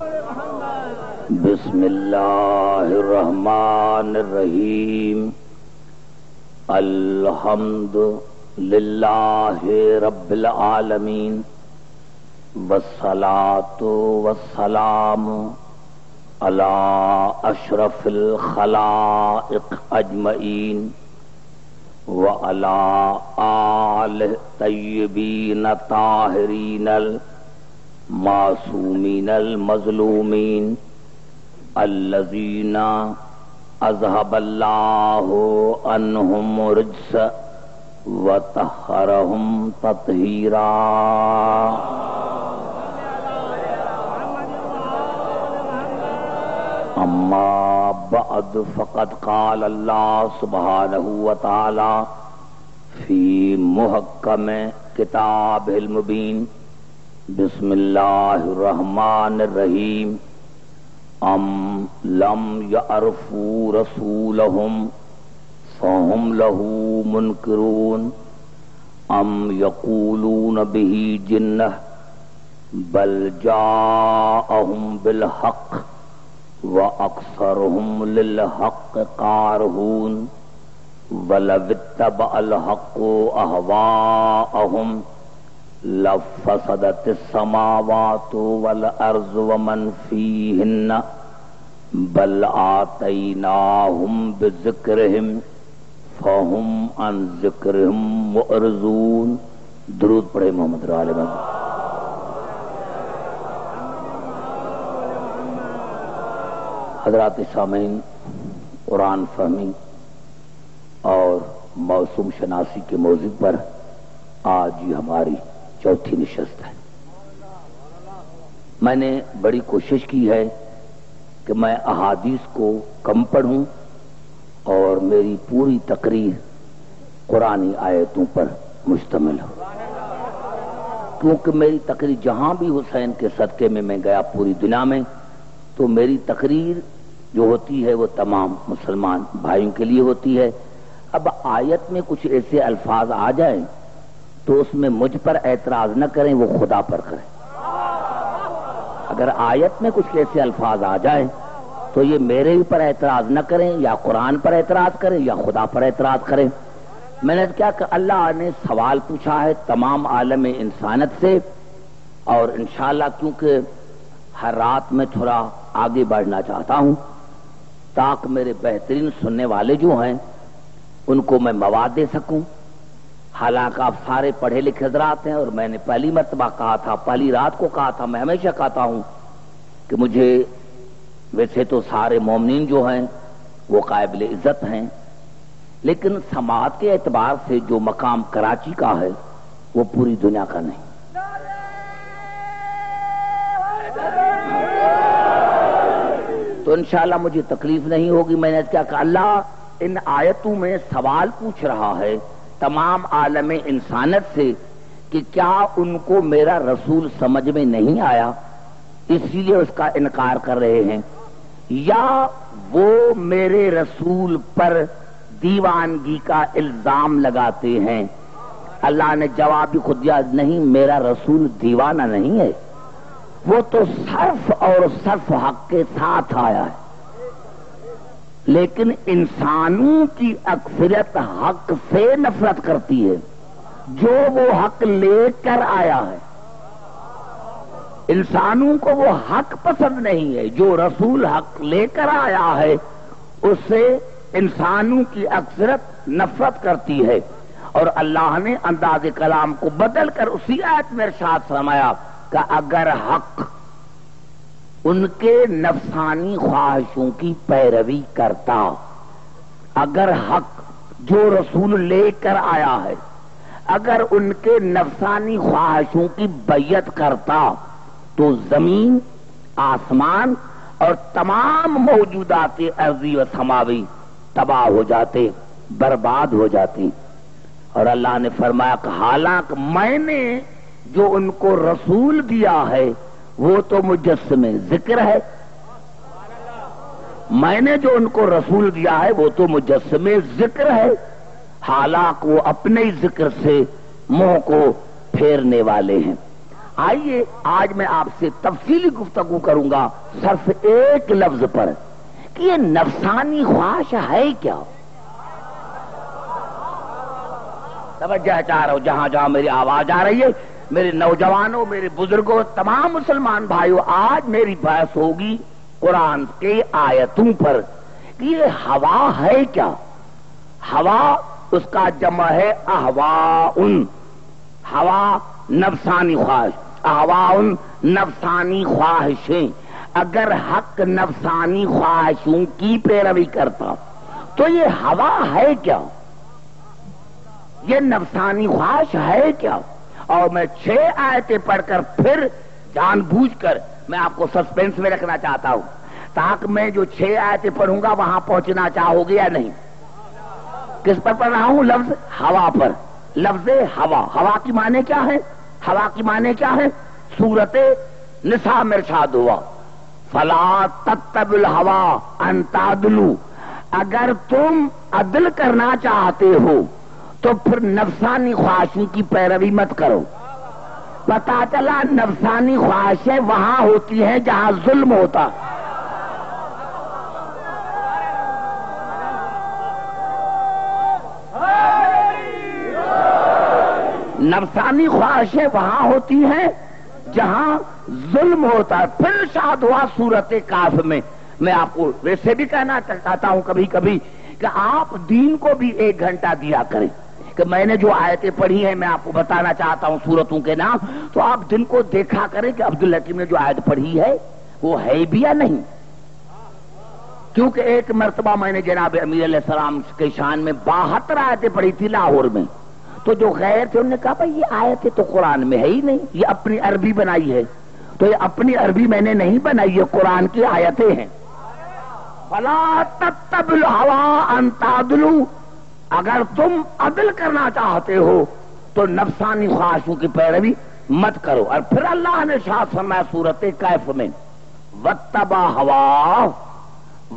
بسم اللہ الرحمن الرحیم الحمد للہ رب العالمین والصلاة والسلام علی اشرف الخلائق اجمعین وعلی آلہ طیبین طاہرین المعصومین المظلومین الذین اذهب اللہ عنہم الرجس وطہرہم تطہیرا. اما بعد فقد قال اللہ سبحانہ وتعالی فی محکم کتابہ المبین. بسم اللہ الرحمن الرحیم. ام لم یعرفوا رسولہم فہم لہ منکرون ام یقولون بہ جنہ بل جاءہم بالحق وَأَكْثَرُهُمْ لِلْحَقِّ كَارِهُونَ وَلَوِ اتَّبَعَ الْحَقُّ أَهْوَاءَهُمْ لَفَسَدَتِ السَّمَاوَاتُ وَالْأَرْضُ وَمَنْ فِيهِنَّ بَلْ آتَيْنَاهُمْ بِذِكْرِهِمْ فَهُمْ عَنْ ذِكْرِهِمْ مُعْرِضُونَ. درود پڑھے محمد علیہ وسلم. حضرات سامعین، قرآن فہمی اور موسم شناسی کے موضوع پر آج یہ ہماری چوتھی نشست ہے. میں نے بڑی کوشش کی ہے کہ میں احادیث کو کم پڑھوں اور میری پوری تقریر قرآنی آیتوں پر مشتمل ہو، کیونکہ میری تقریر جہاں بھی حسین کے صدقے میں گیا پوری دنیا میں، تو میری تقریر جو ہوتی ہے وہ تمام مسلمان بھائیوں کے لیے ہوتی ہے. اب آیت میں کچھ ایسے الفاظ آ جائیں تو اس میں مجھ پر اعتراض نہ کریں، وہ خدا پر کریں. اگر آیت میں کچھ ایسے الفاظ آ جائیں تو یہ میرے اوپر اعتراض نہ کریں، یا قرآن پر اعتراض کریں یا خدا پر اعتراض کریں. میں نے کیا کہ اللہ نے سوال پوچھا ہے تمام عالم انسانیت سے، اور انشاءاللہ کیونکہ ہر رات میں تھوڑا آگے بڑھنا چاہتا ہوں تاکہ میرے بہترین سننے والے جو ہیں ان کو میں مواد دے سکوں. حالانکہ آپ سارے پڑھے لکھے حضرات ہیں، اور میں نے پہلی مرتبہ کہا تھا، پہلی رات کو کہا تھا، میں ہمیشہ کہتا ہوں کہ مجھے ویسے تو سارے مومنین جو ہیں وہ قابل عزت ہیں، لیکن سماعت کے اعتبار سے جو مقام کراچی کا ہے وہ پوری دنیا کا نہیں. تو انشاءاللہ مجھے تکلیف نہیں ہوگی. میں نے کیا کہ اللہ ان آیتوں میں سوال پوچھ رہا ہے تمام عالم انسانیت سے کہ کیا ان کو میرا رسول سمجھ میں نہیں آیا اسی لیے اس کا انکار کر رہے ہیں، یا وہ میرے رسول پر دیوانگی کا الزام لگاتے ہیں. اللہ نے جواب بھی خود دیا، نہیں میرا رسول دیوانہ نہیں ہے، وہ تو صرف اور صرف حق کے ساتھ آیا ہے. لیکن انسانوں کی اکثریت حق سے نفرت کرتی ہے جو وہ حق لے کر آیا ہے. انسانوں کو وہ حق پسند نہیں ہے، جو رسول حق لے کر آیا ہے اس سے انسانوں کی اکثریت نفرت کرتی ہے. اور اللہ نے انداز کلام کو بدل کر اسی آیت میں ارشاد فرمایا کہ اگر حق ان کے نفسانی خواہشوں کی پیروی کرتا، اگر حق جو رسول لے کر آیا ہے اگر ان کے نفسانی خواہشوں کی بیعت کرتا تو زمین، آسمان اور تمام موجودات ارضی و سماوی تباہ ہو جاتے، برباد ہو جاتی. اور اللہ نے فرمایا کہ حالانکہ میں نے جو ان کو رسول دیا ہے وہ تو مجسم ذکر ہے، میں نے جو ان کو رسول دیا ہے وہ تو مجسم ذکر ہے، حالانکہ وہ اپنے ذکر سے منہ کو پھیرنے والے ہیں. آئیے آج میں آپ سے تفصیلی گفتگو کروں گا صرف ایک لفظ پر کہ یہ نفسانی خواہش ہے کیا. توجہ چاہ رہا ہوں جہاں جہاں میری آواز آ رہی ہے، میرے نوجوانوں، میرے بزرگوں، تمام مسلمان بھائیوں، آج میری بحث ہوگی قرآن کے آیتوں پر کہ یہ ہوا ہے کیا. ہوا اس کا جمع ہے احواؤن. ہوا نفسانی خواہش، احواؤن نفسانی خواہشیں. اگر حق نفسانی خواہشوں کی پیروی کرتا تو یہ ہوا ہے کیا، یہ نفسانی خواہش ہے کیا. اور میں 6 آیتیں پڑھ کر پھر جان بوجھ کر میں آپ کو سسپینس میں رکھنا چاہتا ہوں تاکہ میں جو 6 آیتیں پڑھوں گا وہاں پہنچنا چاہو گے یا نہیں. کس پر پڑھ رہا ہوں؟ لفظ ہوا پر. لفظ ہوا. ہوا کی معنی کیا ہے؟ ہوا کی معنی کیا ہے؟ سورت نساء میں ارشاد ہوا فلا تتبعوا الهوى ان تعدلوا. اگر تم عدل کرنا چاہتے ہو تو پھر نفسانی خواہشوں کی پیروی مت کرو. پتا چلا نفسانی خواہشیں وہاں ہوتی ہیں جہاں ظلم ہوتا. نفسانی خواہشیں وہاں ہوتی ہیں جہاں ظلم ہوتا ہے. پھر شاد ہوا سورت کاف میں آپ کو ویسے بھی کہنا چاہتا ہوں کبھی کبھی کہ آپ دین کو بھی 1 گھنٹہ دیا کریں. کہ میں نے جو آیتیں پڑھی ہیں میں آپ کو بتانا چاہتا ہوں سورتوں کے نام، تو آپ دن کو دیکھا کریں کہ عبدالحکیم نے جو آیت پڑھی ہے وہ ہے بھی یا نہیں. کیونکہ ایک مرتبہ میں نے جناب امیر علیہ السلام کے شان میں 72 آیتیں پڑھی تھی لاہور میں. تو جو غیر تھے انہوں نے کہا بھائی یہ آیتیں تو قرآن میں ہے ہی نہیں، یہ اپنی عربی بنائی ہے. تو یہ اپنی عربی میں نے نہیں بنائی، یہ قرآن کی آیتیں ہیں. فلا تتبعوا الهوى ان تعدلوا. اگر تم عدل کرنا چاہتے ہو تو نفسانی خواہشوں کی پیروی مت کرو. اور پھر اللہ نے ارشاد فرمایا سورت کہف میں واتبع هواه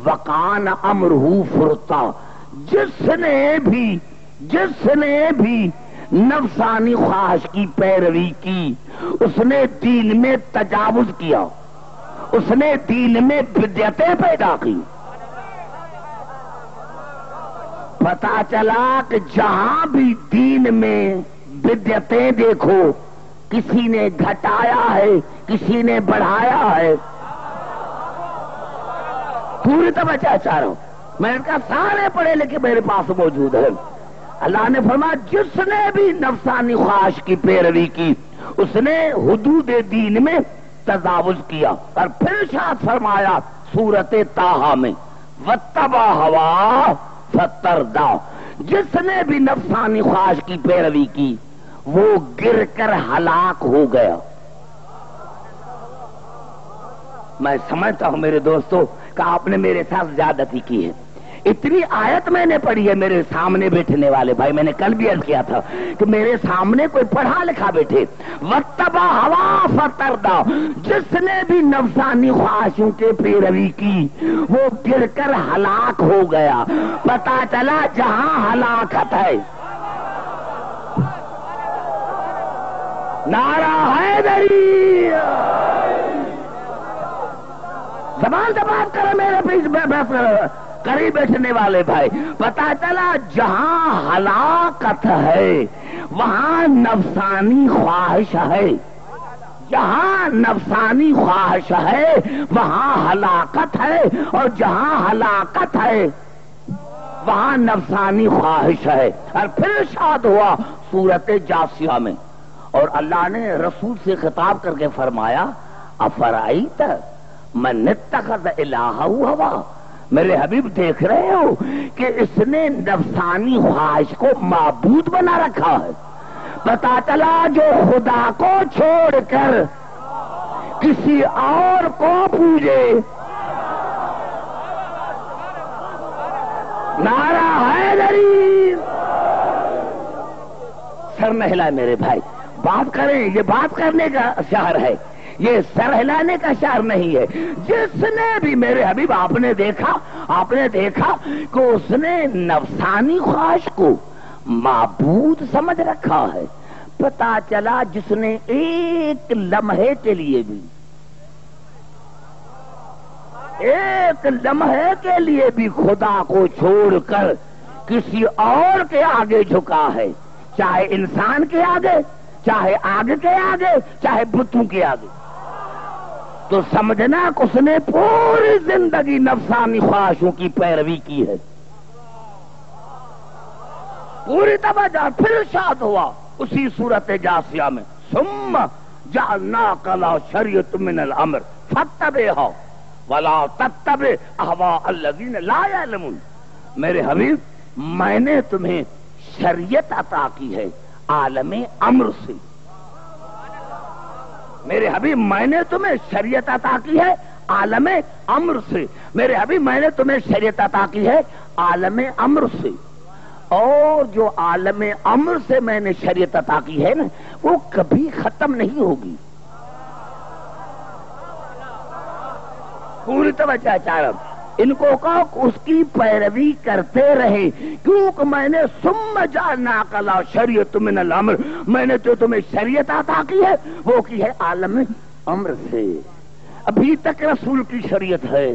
وکان امرہ فرطا. جس نے بھی نفسانی خواہش کی پیروی کی اس نے دین میں تجاوز کیا، اس نے دین میں بدعتیں پیدا کی. پتا چلا کہ جہاں بھی دین میں بدعتیں دیکھو کسی نے گھٹایا ہے، کسی نے بڑھایا ہے. پوری توجہ چاہ رہا ہوں. میں نے کہا سارے پڑھے لکھے میرے پاس موجود ہیں. اللہ نے فرمایا جس نے بھی نفسانی خواہش کی پیروی کی اس نے حدود دین میں تجاوز کیا. اور پھر ارشاد فرمایا سورت طٰہٰ میں واتبع هواه فتردى. جس نے بھی نفسانی خواہش کی پیروی کی وہ گر کر ہلاک ہو گیا. میں سمجھتا ہوں میرے دوستو کہ آپ نے میرے ساتھ زیادتی کی ہے. اتنی آیت میں نے پڑھی ہے. میرے سامنے بیٹھنے والے بھائی، میں نے کل بھی عرض کیا تھا کہ میرے سامنے کوئی پڑھا لکھا بیٹھے. واتبع هواه فتردى. جس نے بھی نفسانی خواہشوں کے پیروی کی وہ گر کر ہلاک ہو گیا. پتا چلا جہاں ہلاکت ہے. نعرہ حیدری. زبان سے بات کرے میرے پیچھے قریب بیٹھنے والے بھائی. پتا چلا جہاں ہلاکت ہے وہاں نفسانی خواہش ہے. جہاں نفسانی خواہش ہے وہاں ہلاکت ہے، اور جہاں ہلاکت ہے وہاں نفسانی خواہش ہے. اور پھر ارشاد ہوا سورت جاثیہ میں، اور اللہ نے رسول سے خطاب کر کے فرمایا افرائیت من اتخذ الہہ ہوا. میرے حبیب دیکھ رہے ہو کہ اس نے نفسانی خواہش کو معبود بنا رکھا ہے. پتا چلا جو خدا کو چھوڑ کر کسی اور کو پوجے. نعرہ حیدری. سر نہ ہلائے میرے بھائی، بات کریں. یہ بات کرنے کا شعر ہے، یہ سر ہلانے کا شعر نہیں ہے. جس نے بھی میرے حبیب آپ نے دیکھا کہ اس نے نفسانی خواہش کو معبود سمجھ رکھا ہے. پتا چلا جس نے ایک لمحے کے لیے بھی خدا کو چھوڑ کر کسی اور کے آگے جھکا ہے، چاہے انسان کے آگے، چاہے آگ کے آگے، چاہے بتوں کے آگے، تو سمجھنا کہ اس نے پوری زندگی نفسانی خواہشوں کی پیروی کی ہے، پوری توجہ۔ پھر ارشاد ہوا اسی صورت جاسیہ میں، ثم جعلناک علی شریعۃ من الامر فاتبعھا ولا تتبع اہواء الذین لا یعلمون۔ میرے حبیب، میں نے تمہیں شریعت عطا کی ہے عالم امر سے، میرے حبیب میں نے تمہیں شریعت عطا کی ہے عالم امر سے، میرے حبیب میں نے تمہیں شریعت عطا کی ہے عالم امر سے، اور جو عالم امر سے میں نے شریعت عطا کی ہے نا وہ کبھی ختم نہیں ہوگی۔ پوری توجہ چارم، ان کو کہو کہ اس کی پیروی کرتے رہے، کیونکہ میں نے ثم جعلناک علی شریعۃ من الامر، میں نے تو تمہیں شریعت عطا کی ہے وہ کی ہے عالم امر سے۔ ابھی تک رسول کی شریعت ہے،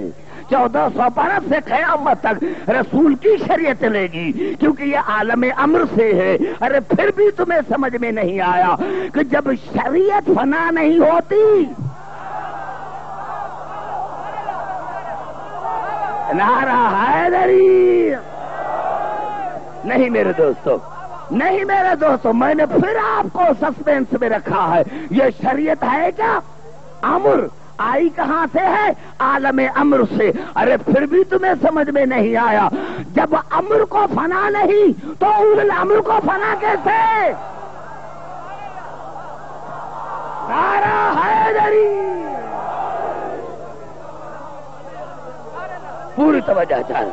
1400 سے قیامت تک رسول کی شریعت لے گی، کیونکہ یہ عالم امر سے ہے۔ ارے پھر بھی تمہیں سمجھ میں نہیں آیا کہ جب شریعت فنا نہیں ہوتی، نعرہ حیدری، نہیں میرے دوستو، نہیں میرے دوستو، میں نے پھر آپ کو سسپینس میں رکھا ہے۔ یہ شریعت ہے کیا؟ امر آئی کہاں سے ہے؟ عالم امر سے۔ ارے پھر بھی تمہیں سمجھ میں نہیں آیا، جب امر کو فنا نہیں تو اول الامر کو فنا کیسے؟ نعرہ حیدری، پوری توجہ چاہیے۔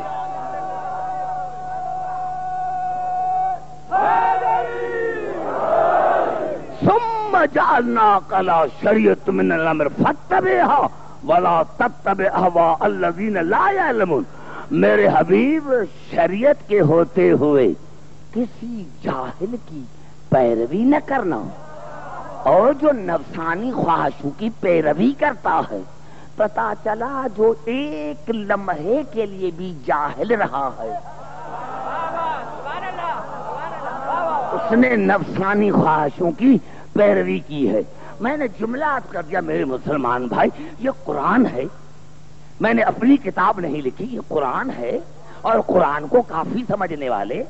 ثم جعلناک علی شریعۃ من الامر فاتبعھا ولا تتبع اہواء الذین لا یعلمون۔ میرے حبیب، شریعت کے ہوتے ہوئے کسی جاہل کی پیروی نہ کرنا، اور جو نفسانی خواہشوں کی پیروی کرتا ہے، پتا چلا جو ایک لمحے کے لیے بھی جاہل رہا ہے، اس نے نفسانی خواہشوں کی پیروی کی ہے۔ میں نے جملہ عرض کر دیا میرے مسلمان بھائی، یہ قرآن ہے، میں نے اپنی کتاب نہیں لکھی، یہ قرآن ہے، اور قرآن کو کافی سمجھنے والے۔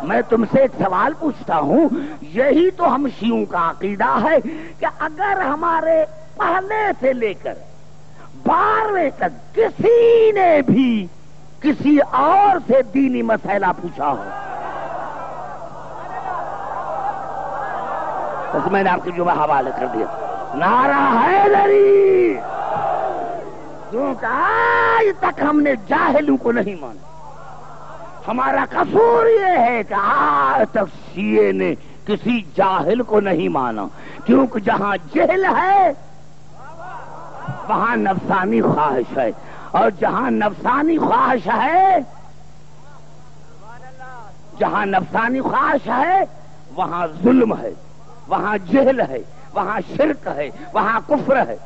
میں تم سے ایک سوال پوچھتا ہوں، یہی تو ہم شیعوں کا عقیدہ ہے کہ اگر ہمارے پہلے سے لے کر 12ویں تک کسی نے بھی کسی اور سے دینی مسئلہ پوچھا ہو، بس میں نے آپ کے جمعہ حوالے کر دیا، نعرہ حیدری، کیونکہ آج تک ہم نے جاہلوں کو نہیں مانا۔ ہمارا قصور یہ ہے کہ آج تک شیعہ نے کسی جاہل کو نہیں مانا، کیونکہ جہاں جہل ہے وہاں نفسانی خواہش ہے، اور جہاں نفسانی خواہش ہے، جہاں نفسانی خواہش ہے وہاں ظلم ہے، وہاں جہل ہے، وہاں شرک ہے، وہاں کفر ہے،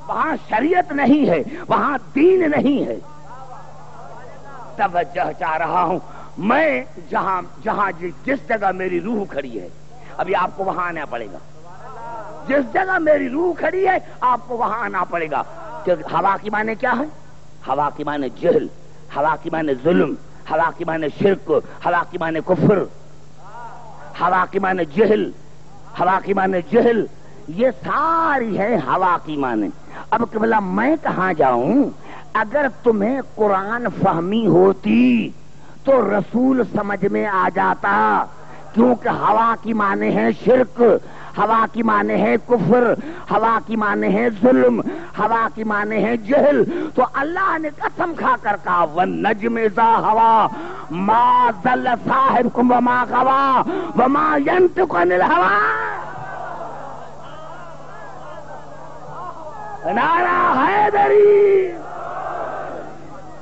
وہاں شریعت نہیں ہے، وہاں دین نہیں ہے۔ توجہ چاہ رہا ہوں میں، جہاں جس جگہ میری روح کھڑی ہے، ابھی آپ کو وہاں آنا پڑے گا، جس جگہ میری روح کھڑی ہے آپ کو وہاں آنا پڑے گا۔ کہ ہوا کی معنی کیا ہے؟ ہوا کی معنی جہل، ہوا کی معنی ظلم، ہوا کی معنی شرک، ہوا کی معنی کفر، ہوا کی معنی جہل، ہوا کی معنی جہل، یہ ساری ہے ہوا کی معنی۔ اب قبلہ میں کہاں جاؤں؟ اگر تمہیں قرآن فہمی ہوتی تو رسول سمجھ میں آ جاتا، کیونکہ ہوا کی معنی ہے شرک، ہوا کی معنی ہے کفر، ہوا کی معنی ہے ظلم، ہوا کی معنی ہے جہل۔ تو اللہ نے قسم کھا کر کہا وَالنَّجْمِ إِذَا هَوَىٰ مَا ضَلَّ صَاحِبُكُمْ وَمَا غَوَىٰ وَمَا يَنطِقُ عَنِ الْهَوَىٰ۔ نعرہ حیدری،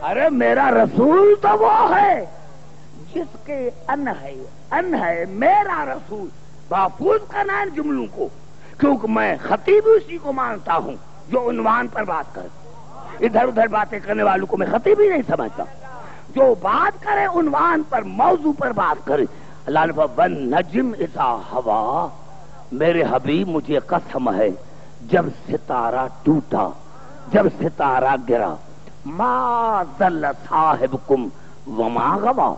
ارے میرا رسول تو وہ ہے جس کے ان ہے میرا رسول، محفوظ کرنا ان جملوں کو، کیونکہ میں خطیب اسی کو مانتا ہوں جو عنوان پر بات کرے۔ ادھر ادھر باتیں کرنے والوں کو میں خطیب ہی نہیں سمجھتا، جو بات کرے عنوان پر، موضوع پر بات کرے۔ اللہ نے فرمایا والنجم اذا ہوا، میرے حبیب مجھے قسم ہے جب ستارہ ٹوٹا، جب ستارہ گرا، ما ضل صاحبکم وما غوا،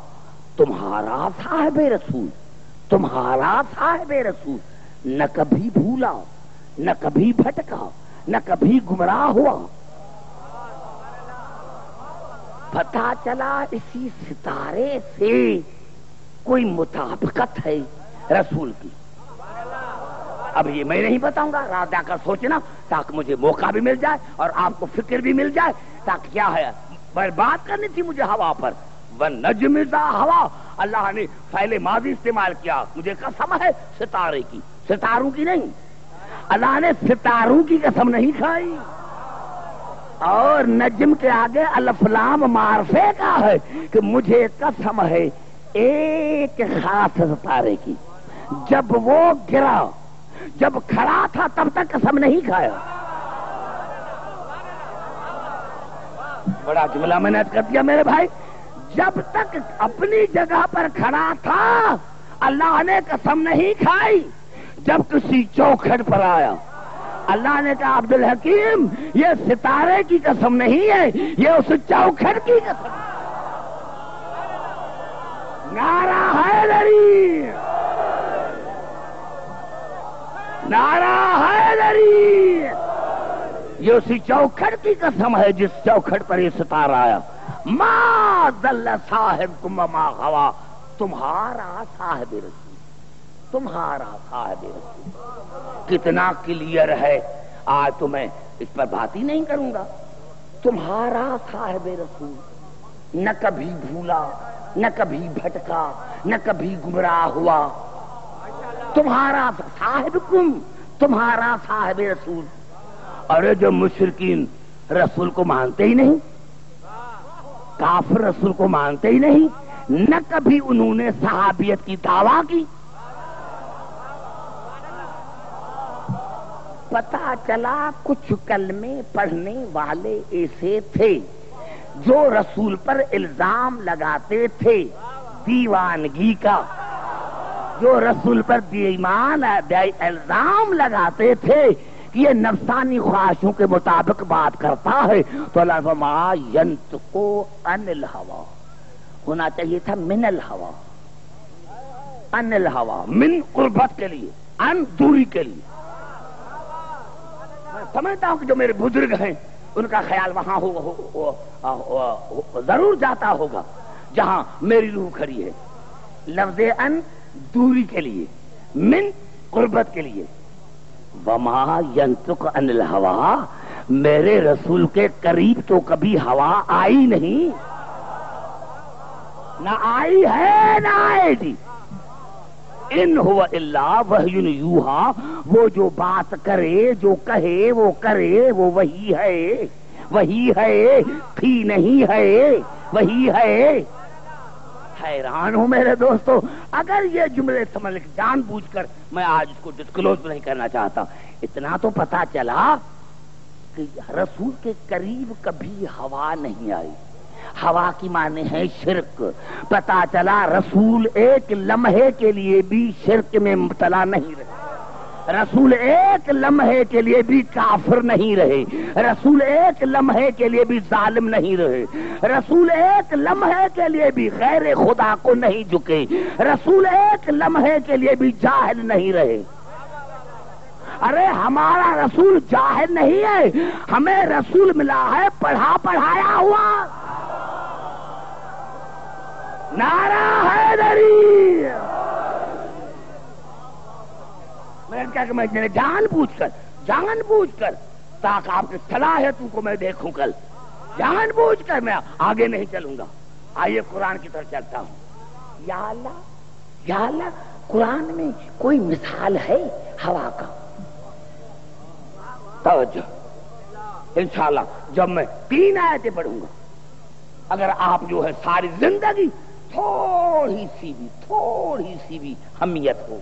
تمہارا صاحب رسول، تمہارا صاحب رسول نہ کبھی بھولا، نہ کبھی بھٹکا، نہ کبھی گمراہ ہوا۔ پتہ چلا اسی ستارے سے کوئی مطابقت ہے رسول کی۔ اب یہ میں نہیں بتاؤں گا، رات جا کر سوچنا تاکہ مجھے موقع بھی مل جائے اور آپ کو فکر بھی مل جائے، تاکہ کیا ہے بات کرنی تھی مجھے ہوا پر۔ والنجم اذا ہوا، اللہ نے فعل ماضی استعمال کیا، مجھے قسم ہے ستارے کی، ستاروں کی نہیں۔ اللہ نے ستاروں کی قسم نہیں کھائی، اور نجم کے آگے الف لام معرفے کا ہے کہ مجھے قسم ہے ایک خاص ستارے کی، جب وہ گرا، جب کھڑا تھا تب تک قسم نہیں کھایا۔ بڑا جملہ میں نے کر دیا میرے بھائی، جب تک اپنی جگہ پر کھڑا تھا اللہ نے قسم نہیں کھائی، جب کسی چوکھٹ پر آیا اللہ نے کہا عبد الحکیم یہ ستارے کی قسم نہیں ہے، یہ اس چوکھٹ کی قسم ہے۔ نعرہ حیدری، نعرہ حیدری، یہ اسی چوکھٹ کی قسم ہے جس چوکھٹ پر یہ ستارہ آیا۔ ما ضل صاحبکم وما غوا، تمہارا صاحب رسول، تمہارا صاحب رسول۔ کتنا کلیئر ہے، آج تو میں اس پر بات ہی نہیں کروں گا۔ تمہارا صاحب رسول نہ کبھی بھولا، نہ کبھی بھٹکا، نہ کبھی گمراہ ہوا۔ تمہارا صاحبکم، تمہارا صاحب رسول۔ اور جو مشرکین رسول کو مانتے ہی نہیں، کافر رسول کو مانتے ہی نہیں، نہ کبھی انہوں نے صحابیت کی دعویٰ کی۔ پتہ چلا کچھ کلمے پڑھنے والے ایسے تھے جو رسول پر الزام لگاتے تھے دیوانگی کا، جو رسول پر الزام لگاتے تھے کہ یہ نفسانی خواہشوں کے مطابق بات کرتا ہے، تو اللہ فرمایا ینطق عن الہوی، ہونا چاہیے تھا من الہوی، عن الہوی، من قربت کے لیے، عن دوری کے لیے۔ میں سمجھتا ہوں کہ جو میرے بزرگ ہیں ان کا خیال وہاں ضرور جاتا ہوگا جہاں میری روح کھڑی ہے۔ لفظ ان دوری کے لیے، من قربت کے لیے۔ وما ینطق عن الہوی، میرے رسول کے قریب تو کبھی ہوا آئی نہیں، نہ آئی ہے نہ آئے گی۔ ان هو الا وحی یوحا، وہ جو بات کرے، جو کہے وہ کرے، وہ وہی ہے، وہی ہے، تھی نہیں ہے، وہی ہے۔ حیران ہوں میرے دوستو، اگر یہ جملے سمجھ لیں، جان بوجھ کر میں آج اس کو ڈسکلوز نہیں کرنا چاہتا، اتنا تو پتا چلا کہ رسول کے قریب کبھی ہوا نہیں آئی۔ ہوا کی معنی ہے شرک۔ پتا چلا رسول ایک لمحے کے لیے بھی شرک میں مبتلا نہیں رہے، رسول ایک لمحے کے لیے بھی کافر نہیں رہے، رسول ایک لمحے کے لیے بھی ظالم نہیں رہے، رسول ایک لمحے کے لیے بھی غیر خدا کو نہیں جھکے، رسول ایک لمحے کے لیے بھی جاہل نہیں رہے۔ ارے ہمارا رسول جاہل نہیں ہے، ہمیں رسول ملا ہے پڑھا پڑھایا ہوا۔ نعرہ حیدری۔ میں نے کہا کہ میں جان بوجھ کر تاکہ آپ کی صلاحیتوں کو میں دیکھوں کل، جان بوجھ کر میں آگے نہیں چلوں گا۔ آئیے قرآن کی طرف چلتا ہوں۔ یا اللہ قرآن میں کوئی مثال ہے ہوا کا؟ توجہ، انشاءاللہ جب میں 3 آیتیں پڑھوں گا، اگر آپ جو ہے ساری زندگی تھوڑی سی بھی حمیت ہو،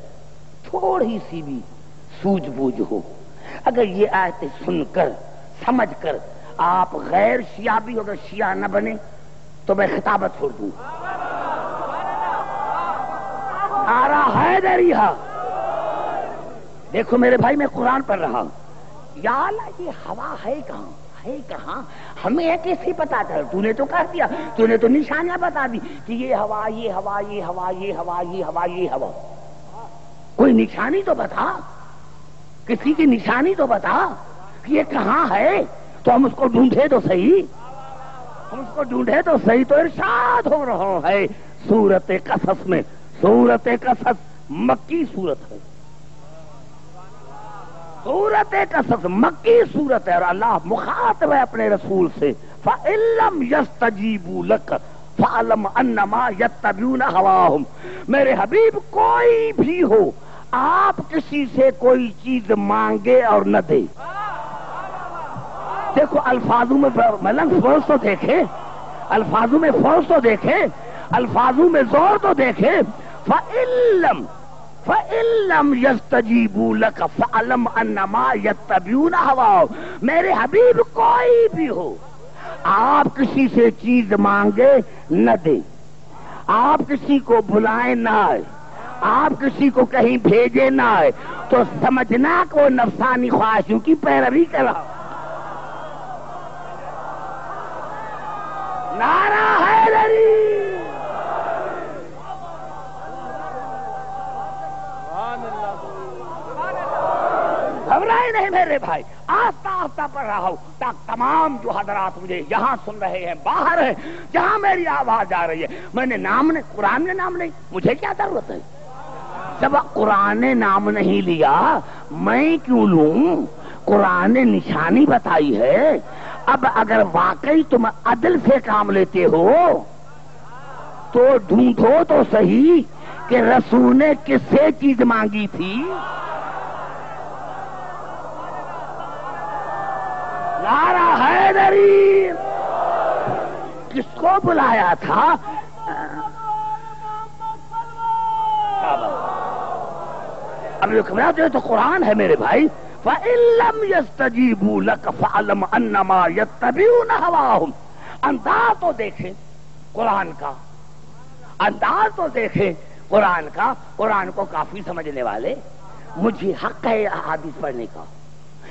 تھوڑی سی بھی سوجھ بوجھ ہو، اگر یہ آیتیں سن کر سمجھ کر آپ غیر شیعہ بھی اگر شیعہ نہ بنے تو میں خطابت چھوڑ دوں. نعرہ حیدریہ. دیکھو میرے بھائی، میں قرآن پڑھ رہا ہوں. یا اللہ، یہ ہوا ہے کہاں ہمیں کیسے پتا چل؟ تو نے تو کہہ دیا، تو نے تو نشانیاں بتا دی کہ یہ ہوا، یہ ہوا، یہ ہوا، یہ ہوا، یہ ہوا، یہ ہوا. کوئی نشانی تو بتا، کسی کی نشانی تو بتا کہ یہ کہاں ہے، تو ہم اس کو ڈھونڈے تو صحیح. تو ارشاد ہو رہا ہے سورت قصص میں. سورت قصص مکی صورت ہے، سورت قصص مکی صورت ہے، اور اللہ مخاطب ہے اپنے رسول سے. فَإِن لَّمْ يَسْتَجِيبُوا لَكَ فَاعْلَمْ أَنَّمَا يَتَّبِعُونَ هَوَاهُمْ. میرے حبیب کوئی بھی ہو، آپ کسی سے کوئی چیز مانگے اور نہ دے. دیکھو الفاظوں میں فورس تو دیکھے، الفاظوں میں فورس تو دیکھے، الفاظوں میں زور تو دیکھے. فَإِن لَّمْ يَسْتَجِيبُوا لَكَ فَاعْلَمْ أَنَّمَا يَتَّبِعُونَ هَوَاهُمْ. میرے حبیب کوئی بھی ہو، آپ کسی سے چیز مانگے نہ دے، آپ کسی کو بلائیں نہ آئے، آپ کسی کو کہیں بھیجے نہ آئے، تو سمجھنا کہ وہ نفسانی خواہشوں کی پیروی کر رہا. نعرہ حیدری. گھبرائے نہیں میرے بھائی، آہستہ آہستہ پڑھ رہا ہوں تاکہ تمام جو حضرات مجھے یہاں سن رہے ہیں، باہر ہیں، جہاں میری آواز آ رہی ہے. میں نے نام نہیں، قرآن نے نام نہیں، مجھے کیا ضرورت ہے؟ جب قرآن نے نام نہیں لیا میں کیوں لوں؟ قرآن نے نشانی بتائی ہے. اب اگر واقعی تم عدل سے کام لیتے ہو تو ڈھونڈو تو صحیح کہ رسول نے کس سے چیز مانگی تھی. نعرہ حیدری. کس کو بلایا تھا؟ اب یہ تو قرآن ہے میرے بھائی. فَإِن لَّمْ يَسْتَجِيبُوا لَكَ فَاعْلَمْ أَنَّمَا يَتَّبِعُونَ هَوَاهُمْ. انداز تو دیکھیں قرآن کا، انداز تو دیکھیں قرآن کا. قرآن کو کافی سمجھنے والے، مجھے حق ہے احادیث پڑھنے کا،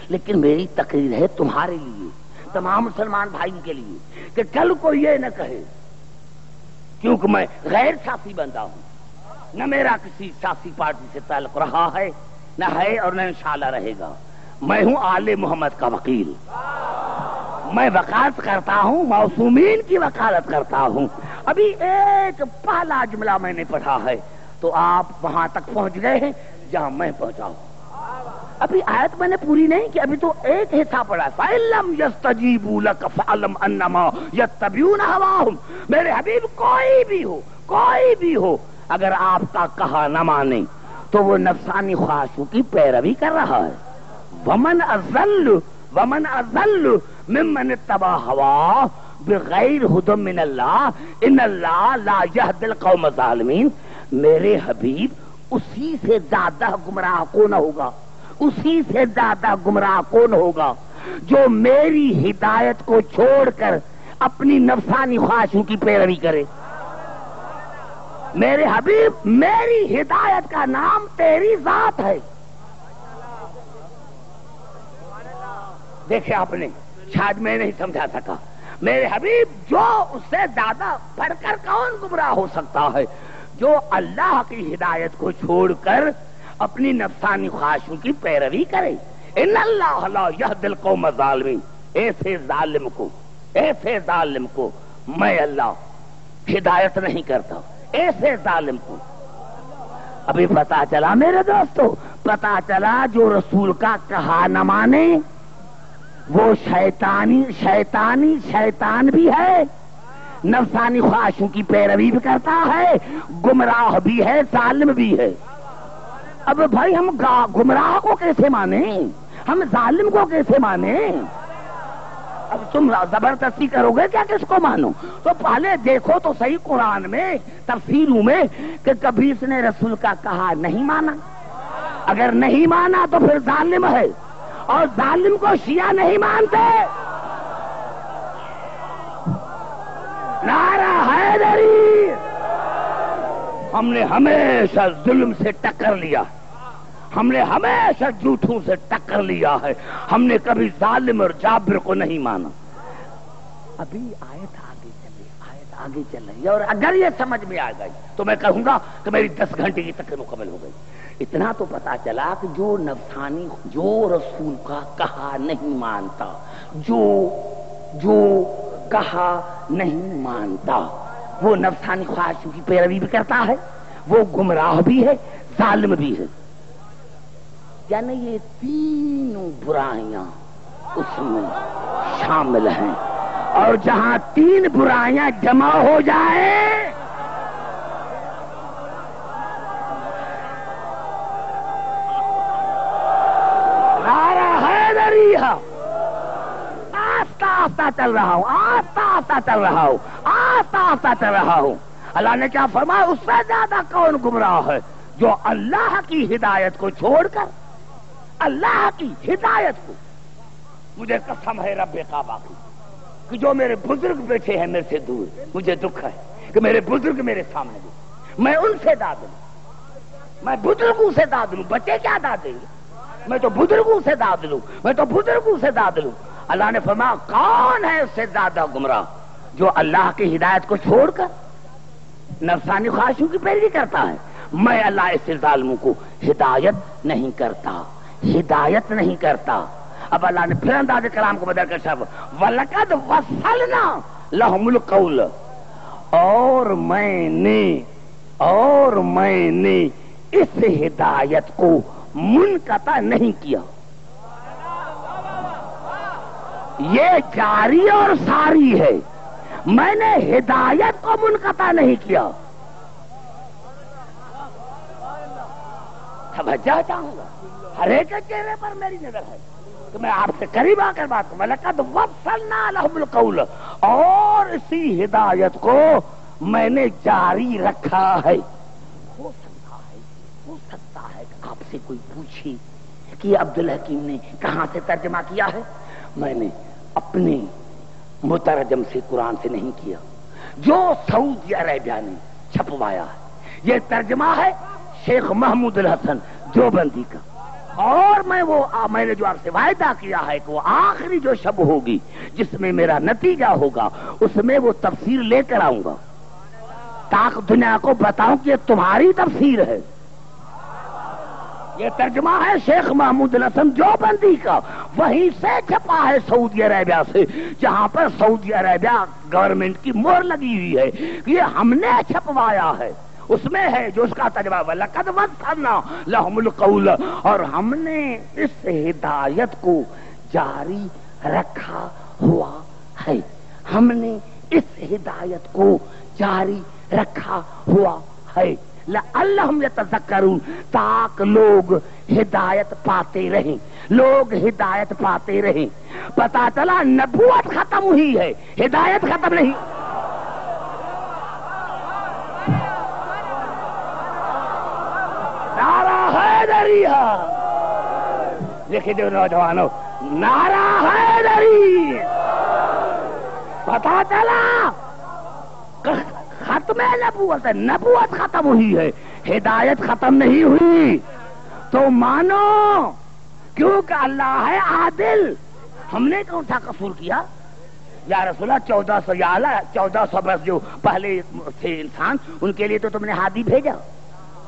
لیکن میری تقریر ہے تمہارے لیے، تمام مسلمان بھائیوں کے لیے، کہ کل کو یہ نہ کہے کیونکہ میں غیر سیاسی بندہ ہوں، نہ میرا کسی سیاسی پارٹی سے تعلق رہا ہے، نہ ہے اور نہ انشاءاللہ رہے گا. میں ہوں آل محمد کا وکیل. میں وکالت کرتا ہوں، معصومین کی وکالت کرتا ہوں. ابھی ایک پہلا جملہ میں نے پڑھا ہے تو آپ وہاں تک پہنچ گئے ہیں جہاں میں پہنچا ہوں. ابھی آیت میں نے پوری نہیں کی، ابھی تو ایک حصہ پڑھا ہے. فَإِن لَّمْ يَسْتَجِيبُوا لَكَ فَاعْلَمْ أَنَّمَا يَتَّبِعُونَ هَوَاهُمْ. میرے حبیب کوئی بھی ہو اگر آپ کا کہا نہ مانے تو وہ نفسانی خواہشوں کی پیروی کر رہا ہے. وَمَنْ أَضَلُّ مِمَّنِ اتَّبَعَ هَوَاهُ بِغَيْرِ هُدًى مِّنَ اللَّهِ إِنَّ اللَّهَ لَا يَهْدِي الْقَوْمَ الظَّالِمِينَ. میرے حبیب اسی سے زیادہ گمراہ کون ہوگا، اسی سے زیادہ گمراہ کون ہوگا جو میری ہدایت کو چھوڑ کر اپنی نفسانی خواہشوں کی پیروی کرے. میرے حبیب میری ہدایت کا نام تیری ذات ہے. دیکھیں آپ نے، شاید میں نہیں سمجھا سکا. میرے حبیب جو اس سے زیادہ بڑھ کر کون گمراہ ہو سکتا ہے؟ جو اللہ کی ہدایت کو چھوڑ کر اپنی نفسانی خواہشوں کی پیروی کرے. ان اللہ لا یہدی القوم الظالمین. ایسے ظالم کو میں اللہ ہدایت نہیں کرتا، ایسے ظالم کو. ابھی پتا چلا میرے دوستو، پتا چلا جو رسول کا کہا نہ مانے وہ شیطان بھی ہے، نفسانی خواہشوں کی پیروی بھی کرتا ہے، گمراہ بھی ہے، ظالم بھی ہے. اب بھائی ہم گمراہ کو کیسے مانیں، ہم ظالم کو کیسے مانیں؟ اب تم زبردستی کرو گے کیا کس کو مانو؟ تو پہلے دیکھو تو صحیح قرآن میں تفسیروں میں کہ کبھی اس نے رسول کا کہا نہیں مانا. اگر نہیں مانا تو پھر ظالم ہے، اور ظالم کو شیعہ نہیں مانتے. نعرہ حیدری. ہم نے ہمیشہ ظلم سے ٹکر لیا، ہم نے ہمیشہ جھوٹوں سے ٹکر لیا ہے، ہم نے کبھی ظالم اور جابر کو نہیں مانا. ابھی آیت آگے چل رہی ہے، اور اگر یہ سمجھ میں آ گئی تو میں کہوں گا کہ میری 10 گھنٹے کی تقریر مکمل ہو گئی. اتنا تو پتا چلا کہ جو نفسانی، جو رسول کا کہا نہیں مانتا، جو کہا نہیں مانتا، وہ نفسانی خواہشوں کی پیروی بھی کرتا ہے، وہ گمراہ بھی ہے، ظالم بھی ہے. یعنی یہ تینوں برائیاں اس میں شامل ہیں، اور جہاں 3 برائیاں جمع ہو جائیں نعرہ حیدری. آہستہ چل رہا ہوں، آہستہ چل رہا ہوں. اللہ نے کیا فرمایا؟ اس سے زیادہ کون گمراہ ہے جو اللہ کی ہدایت کو چھوڑ کر، اللہ کی ہدایت کو، مجھے قسم ہے رب کعبہ کی کہ جو میرے بزرگ بیٹھے ہیں میرے سے دور، مجھے دکھ ہے کہ میرے بزرگ میرے سامنے بھی، میں ان سے داد لوں، میں بزرگوں سے داد لوں. بچے کیا داد دیں گے؟ میں تو بزرگوں سے داد لوں، میں تو بزرگوں سے داد لوں. اللہ نے فرمایا کون ہے اس سے زیادہ گمراہ جو اللہ کی ہدایت کو چھوڑ کر نفسانی خواہشوں کی پیروی کرتا ہے. میں اللہ اس ظالموں کو ہدایت نہیں کرتا. اب اللہ نے پھر انداز کلام کو بدل کر شب وَلَقَدْ وَصَّلْنَا لَهُمُ الْقَوْلَ، اور میں نے اس ہدایت کو منقطع نہیں کیا. یہ جاری اور ساری ہے، میں نے ہدایت کو منقطع نہیں کیا. توجہ چاہوں گا، ہر ایک کے چہرے پر میری نظر ہے تو میں آپ سے قریب آ کر بات کروں. لَقَدْ وَصَّلْنَا لَهُمُ الْقَوْلَ، اور اسی ہدایت کو میں نے جاری رکھا ہے. ہو سکتا ہے کہ آپ سے کوئی پوچھے کہ عبدالحکیم نے کہاں سے ترجمہ کیا ہے. میں نے اپنے مترجم سے قرآن سے نہیں کیا، جو سعودی عربیہ نے چھپوایا ہے. یہ ترجمہ ہے شیخ محمود الحسن دیوبندی کا، اور میں نے جو آپ سے وعدہ کیا ہے کہ وہ آخری جو شب ہوگی جس میں میرا نتیجہ ہوگا، اس میں وہ تفسیر لے کر آؤں گا تاکہ دنیا کو بتاؤں کہ یہ تمہاری تفسیر ہے. یہ ترجمہ ہے شیخ محمود الحسن دیوبندی کا، وہیں سے چھپا ہے سعودی عربیہ سے، جہاں پر سعودی عربیہ گورنمنٹ کی مہر لگی ہوئی ہے. یہ ہم نے چھپوایا ہے، اس میں ہے جو اس کا ترجمہ وَلَقَدْ وَصَّلْنَا لَهُمُ الْقَوْلَ، اور ہم نے اس ہدایت کو جاری رکھا ہوا ہے. ہم نے اس ہدایت کو جاری رکھا ہوا ہے لعلہم یتذکرون، تاکہ لوگ ہدایت پاتے رہیں، لوگ ہدایت پاتے رہیں. پتا چلا نبوت ختم ہوئی ہے، ہدایت ختم نہیں. نعرہ حیدری، دیکھیے جو نوجوانوں، نعرہ حیدری. پتا چلا ختم نبوت ہے، نبوت ختم ہوئی ہے، ہدایت ختم نہیں ہوئی. تو مانو، کیونکہ اللہ ہے عادل. ہم نے کون سا قصور کیا یا رسول اللہ؟ 1400 برس جو پہلے تھے انسان، ان کے لیے تو تم نے ہادی بھیجا،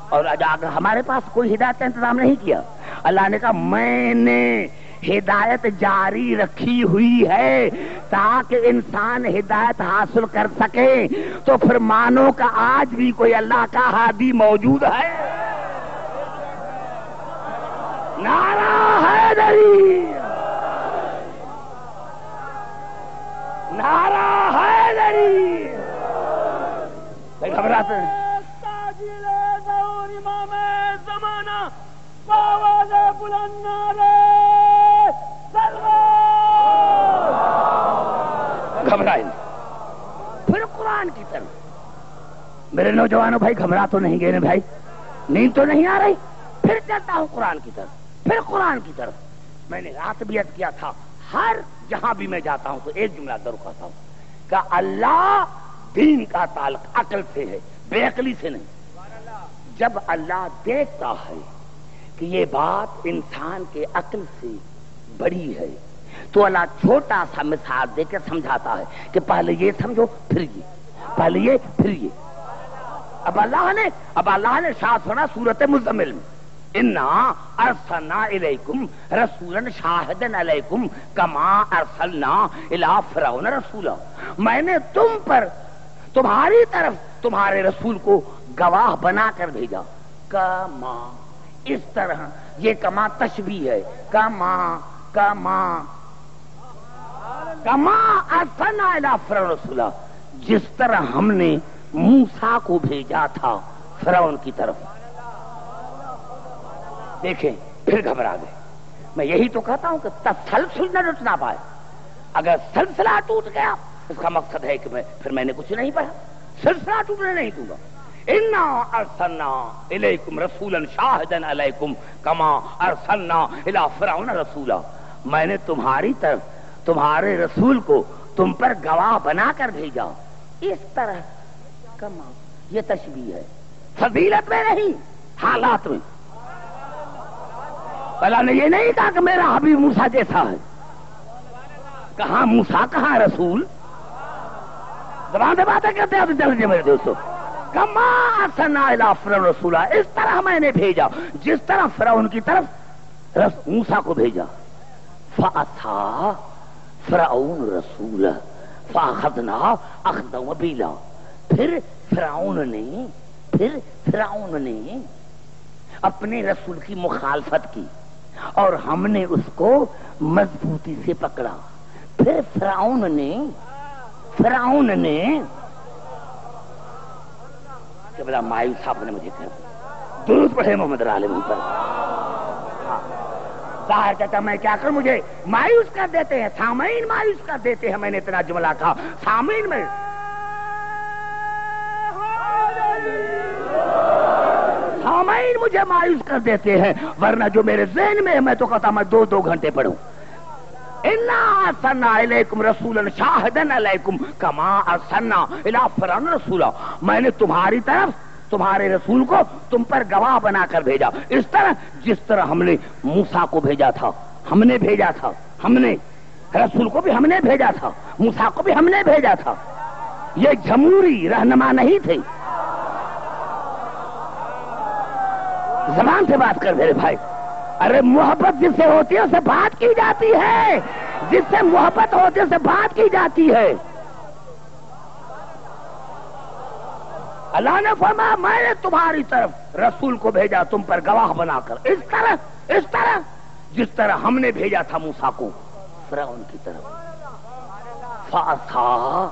اور اگر ہمارے پاس کوئی ہدایت کا انتظام نہیں کیا. اللہ نے کہا میں نے ہدایت جاری رکھی ہوئی ہے تاکہ انسان ہدایت حاصل کر سکے. تو پھر مانو کہ آج بھی کوئی اللہ کا ہادی موجود ہے. نعرہ حیدری، نعرہ حیدری. گھبراتے ہیں امام زمانہ آواز بلند نعرہ سلوات. گھبرائے نہیں. پھر قرآن کی طرف. میرے نوجوانوں بھائی گھبرا تو نہیں گئے بھائی؟ نیند تو نہیں آ رہی؟ پھر چلتا ہوں قرآن کی طرف، پھر قرآن کی طرف. میں نے رات بھی عرض کیا تھا، ہر جہاں بھی میں جاتا ہوں تو ایک جملہ ضرور کہتا ہوں کہ اللہ دین کا تعلق عقل سے ہے، بے عقلی سے نہیں. جب اللہ دیکھتا ہے کہ یہ بات انسان کے عقل سے بڑی ہے تو اللہ چھوٹا سا مثال دے کے سمجھاتا ہے کہ پہلے یہ سمجھو پھر یہ، پہلے یہ پھر یہ. اب اللہ نے شاہ سنا سورت مزمل میں، انا ارسلنا الیکم رسولا شاہدا علیکم کما ارسلنا الی فرعون رسولا. میں نے تم پر تمہاری طرف تمہارے رسول کو گواہ بنا کر بھیجا. کما، اس طرح، یہ کما تشبیہ ہے. کما کما کما ارسلنا الی فرعون رسولا، جس طرح ہم نے موسیٰ کو بھیجا تھا فرعون کی طرف. دیکھیں پھر گھبرا گئے. میں یہی تو کہتا ہوں کہ تسلسل نہ ٹوٹ نہ پائے. اگر سلسلہ ٹوٹ گیا اس کا مقصد ہے کہ پھر میں نے کچھ نہیں پڑھا. سلسلہ ٹوٹنے نہیں دوں گا. انا ارسلنا الیکم رسولا شاہدا علیکم کما ارسلنا الی فرعون رسولا. میں نے تمہاری طرف تمہارے رسول کو تم پر گواہ بنا کر بھیجا. اس طرح کما، یہ تشبیہ ہے، فضیلت میں نہیں، حالات میں. اللہ نے یہ نہیں کہا کہ میرا حبیب موسیٰ جیسا ہے. کہاں موسیٰ کہاں رسول؟ زبان سے باتیں کرتے ہیں چل میرے دوستو. کما ارسلنا الی فرعون رسولا، اس طرح میں نے بھیجا جس طرح فرعون کی طرف موسیٰ کو بھیجا. فَأَتَىٰ فرعون رسول فَأَخَذْنَا أَخْذًا وَبِيلًا. پھر فرعون نے اپنے رسول کی مخالفت کی اور ہم نے اس کو مضبوطی سے پکڑا. پھر فرعون نے کہ بڑا مایوس صاحب نے مجھے کہا درود پڑھے محمد عالم پر. ظاہر کہتا میں کیا کروں، مجھے مایوس کر دیتے ہیں، سامعین مایوس کر دیتے ہیں. میں نے اتنا جملہ کہا سامعین میں سامعین مجھے مایوس کر دیتے ہیں، ورنہ جو میرے ذہن میں ہے میں تو کہتا میں 2 گھنٹے پڑھوں. انا ارسلنا الیکم رسولا شاہدا علیکم کما ارسلنا الی فرعون رسولا. میں نے تمہاری طرف تمہارے رسول کو تم پر گواہ بنا کر بھیجا، اس طرح جس طرح ہم نے موسیٰ کو بھیجا تھا. ہم نے رسول کو بھی ہم نے بھیجا تھا، موسیٰ کو بھی ہم نے بھیجا تھا. یہ جمہوری رہنما نہیں تھے. زبان سے بات کر میرے بھائی. ارے محبت جس سے ہوتی ہے اس سے بات کی جاتی ہے، جس سے محبت ہوتی ہے اس سے بات کی جاتی ہے. اللہ نے فرمایا میں نے تمہاری طرف رسول کو بھیجا تم پر گواہ بنا کر، اس طرح جس طرح ہم نے بھیجا تھا موسیٰ کو فرعون کی طرف. فَأَتَىٰ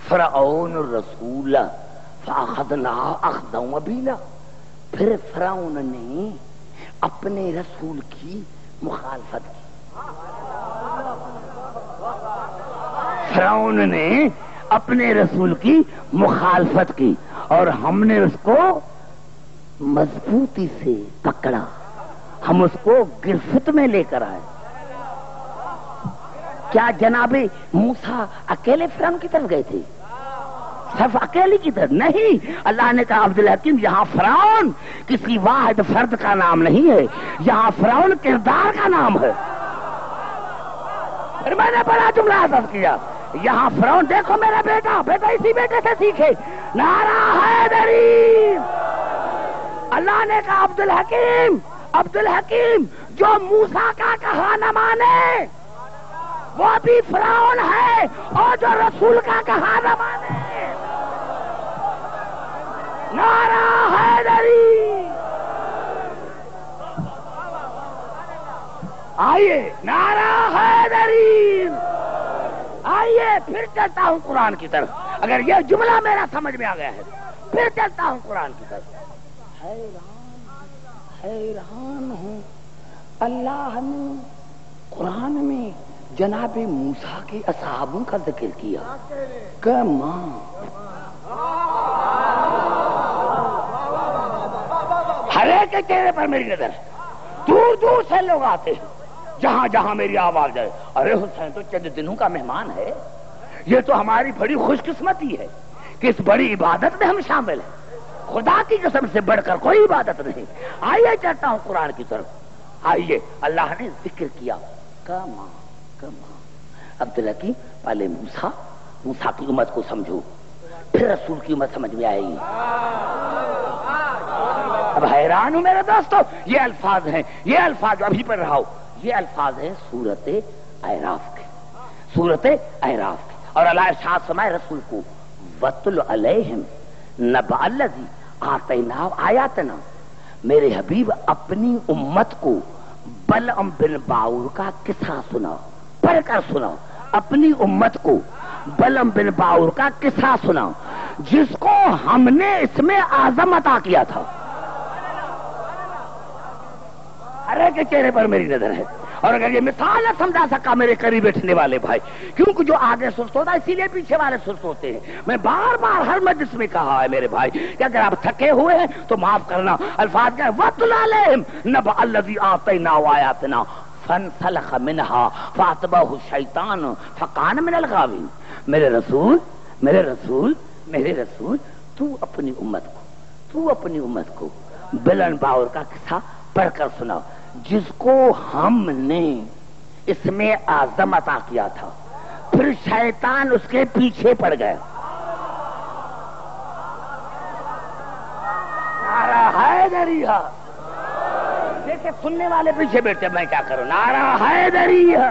فرعون الرسول فَأَخَذْنَا أَخْذًا وَبِيلًا. پھر فرعون نے اپنے رسول کی مخالفت کی. فرعون نے اپنے رسول کی مخالفت کی اور ہم نے اس کو مضبوطی سے پکڑا، ہم اس کو گرفت میں لے کر آئے. کیا جناب موسیٰ اکیلے فرعون کی طرف گئے تھے؟ صرف اکیلی کی طرف نہیں. اللہ نے کہا عبدالحکیم یہاں فرعون کسی واحد فرد کا نام نہیں ہے، یہاں فرعون کردار کا نام ہے. پھر میں نے بڑا جملہ عرض کیا، یہاں فرعون دیکھو میرا بیٹا اسی بیٹے سے سیکھے. نعرہ حیدری. اللہ نے کہا عبدالحکیم جو موسیٰ کا کہا نہ مانے وہ بھی فرعون ہے، اور جو رسول کا کہا نہ مانے. نعرہ حیدری. آئیے نعرہ حیدری. آئیے پھر چلتا ہوں قرآن کی طرف. اگر یہ جملہ میرا سمجھ میں آ گیا ہے پھر چلتا ہوں قرآن کی طرف. حیران ہوں اللہ نے قرآن میں جناب موسیٰ کے اصحابوں کا ذکر کیا کہ ماں ہر ایک کے چہرے پر میری نظر ہے، دور دور سے لوگ آتے ہیں، جہاں جہاں میری آواز جائے ارے حسین تو چند دنوں کا مہمان ہے، یہ تو ہماری بڑی خوش قسمتی ہے کہ اس بڑی عبادت میں ہم شامل ہیں، خدا کی قسم سے بڑھ کر کوئی عبادت نہیں۔ آئیے چاہتا ہوں قرآن کی طرف، آئیے اللہ نے ذکر کیا کما کما عبداللہ کی پہلے موسیٰ کی امت کو سمجھو پھر رسول کی امت سمجھ میں آئے گی۔ اب حیران ہوں میرے دوستو، یہ الفاظ ہیں، یہ الفاظ ابھی پڑھ رہا ہوں، یہ الفاظ ہیں سورت اعراف کے، سورت اعراف کے، اور اللہ ارشاد فرمائے رسول کو وَاتْلُ عَلَيْهِمْ نَبَأَ الَّذِي آتَيْنَاهُ آیَاتِنَا، میرے حبیب اپنی امت کو بلعم بن باور کا قصہ سنا، پڑھ کر سنا، اپنی امت کو بلعم بن باور کا قصہ سنا جس کو ہم نے اس میں اعظم عطا کیا تھا۔ ہر ایک کے چہرے پر میری نظر ہے، اور اگر یہ مثال نہ سمجھا سکا میرے قریب بیٹھنے والے بھائی، کیونکہ جو آگے سست ہوتا ہے اسی لیے پیچھے والے سست ہوتے ہیں۔ میں بار بار ہر مجلس میں کہا ہے میرے بھائی کہ اگر آپ تھکے ہوئے ہیں تو معاف کرنا، الفاظ کیا ہے وَاتْلُ عَلَيْهِمْ نَبَأَ الَّذِي آتَيْنَاهُ آیَاتِنَا فَانسَلَخَ مِنْهَا فَأَتْبَعَهُ الشَّيْطَانُ فَكَانَ مِنَ الْغَاوِينَ۔ میرے رسول تو اپنی امت کو بلعم باور کا قصہ پڑھ کر سنا جس کو ہم نے اس میں اعظم عطا کیا تھا، پھر شیطان اس کے پیچھے پڑ گیا۔ نعرہ حیدریہ، دیکھیں سننے والے پیچھے بیٹھے، میں کیا کروں، نعرہ حیدریہ،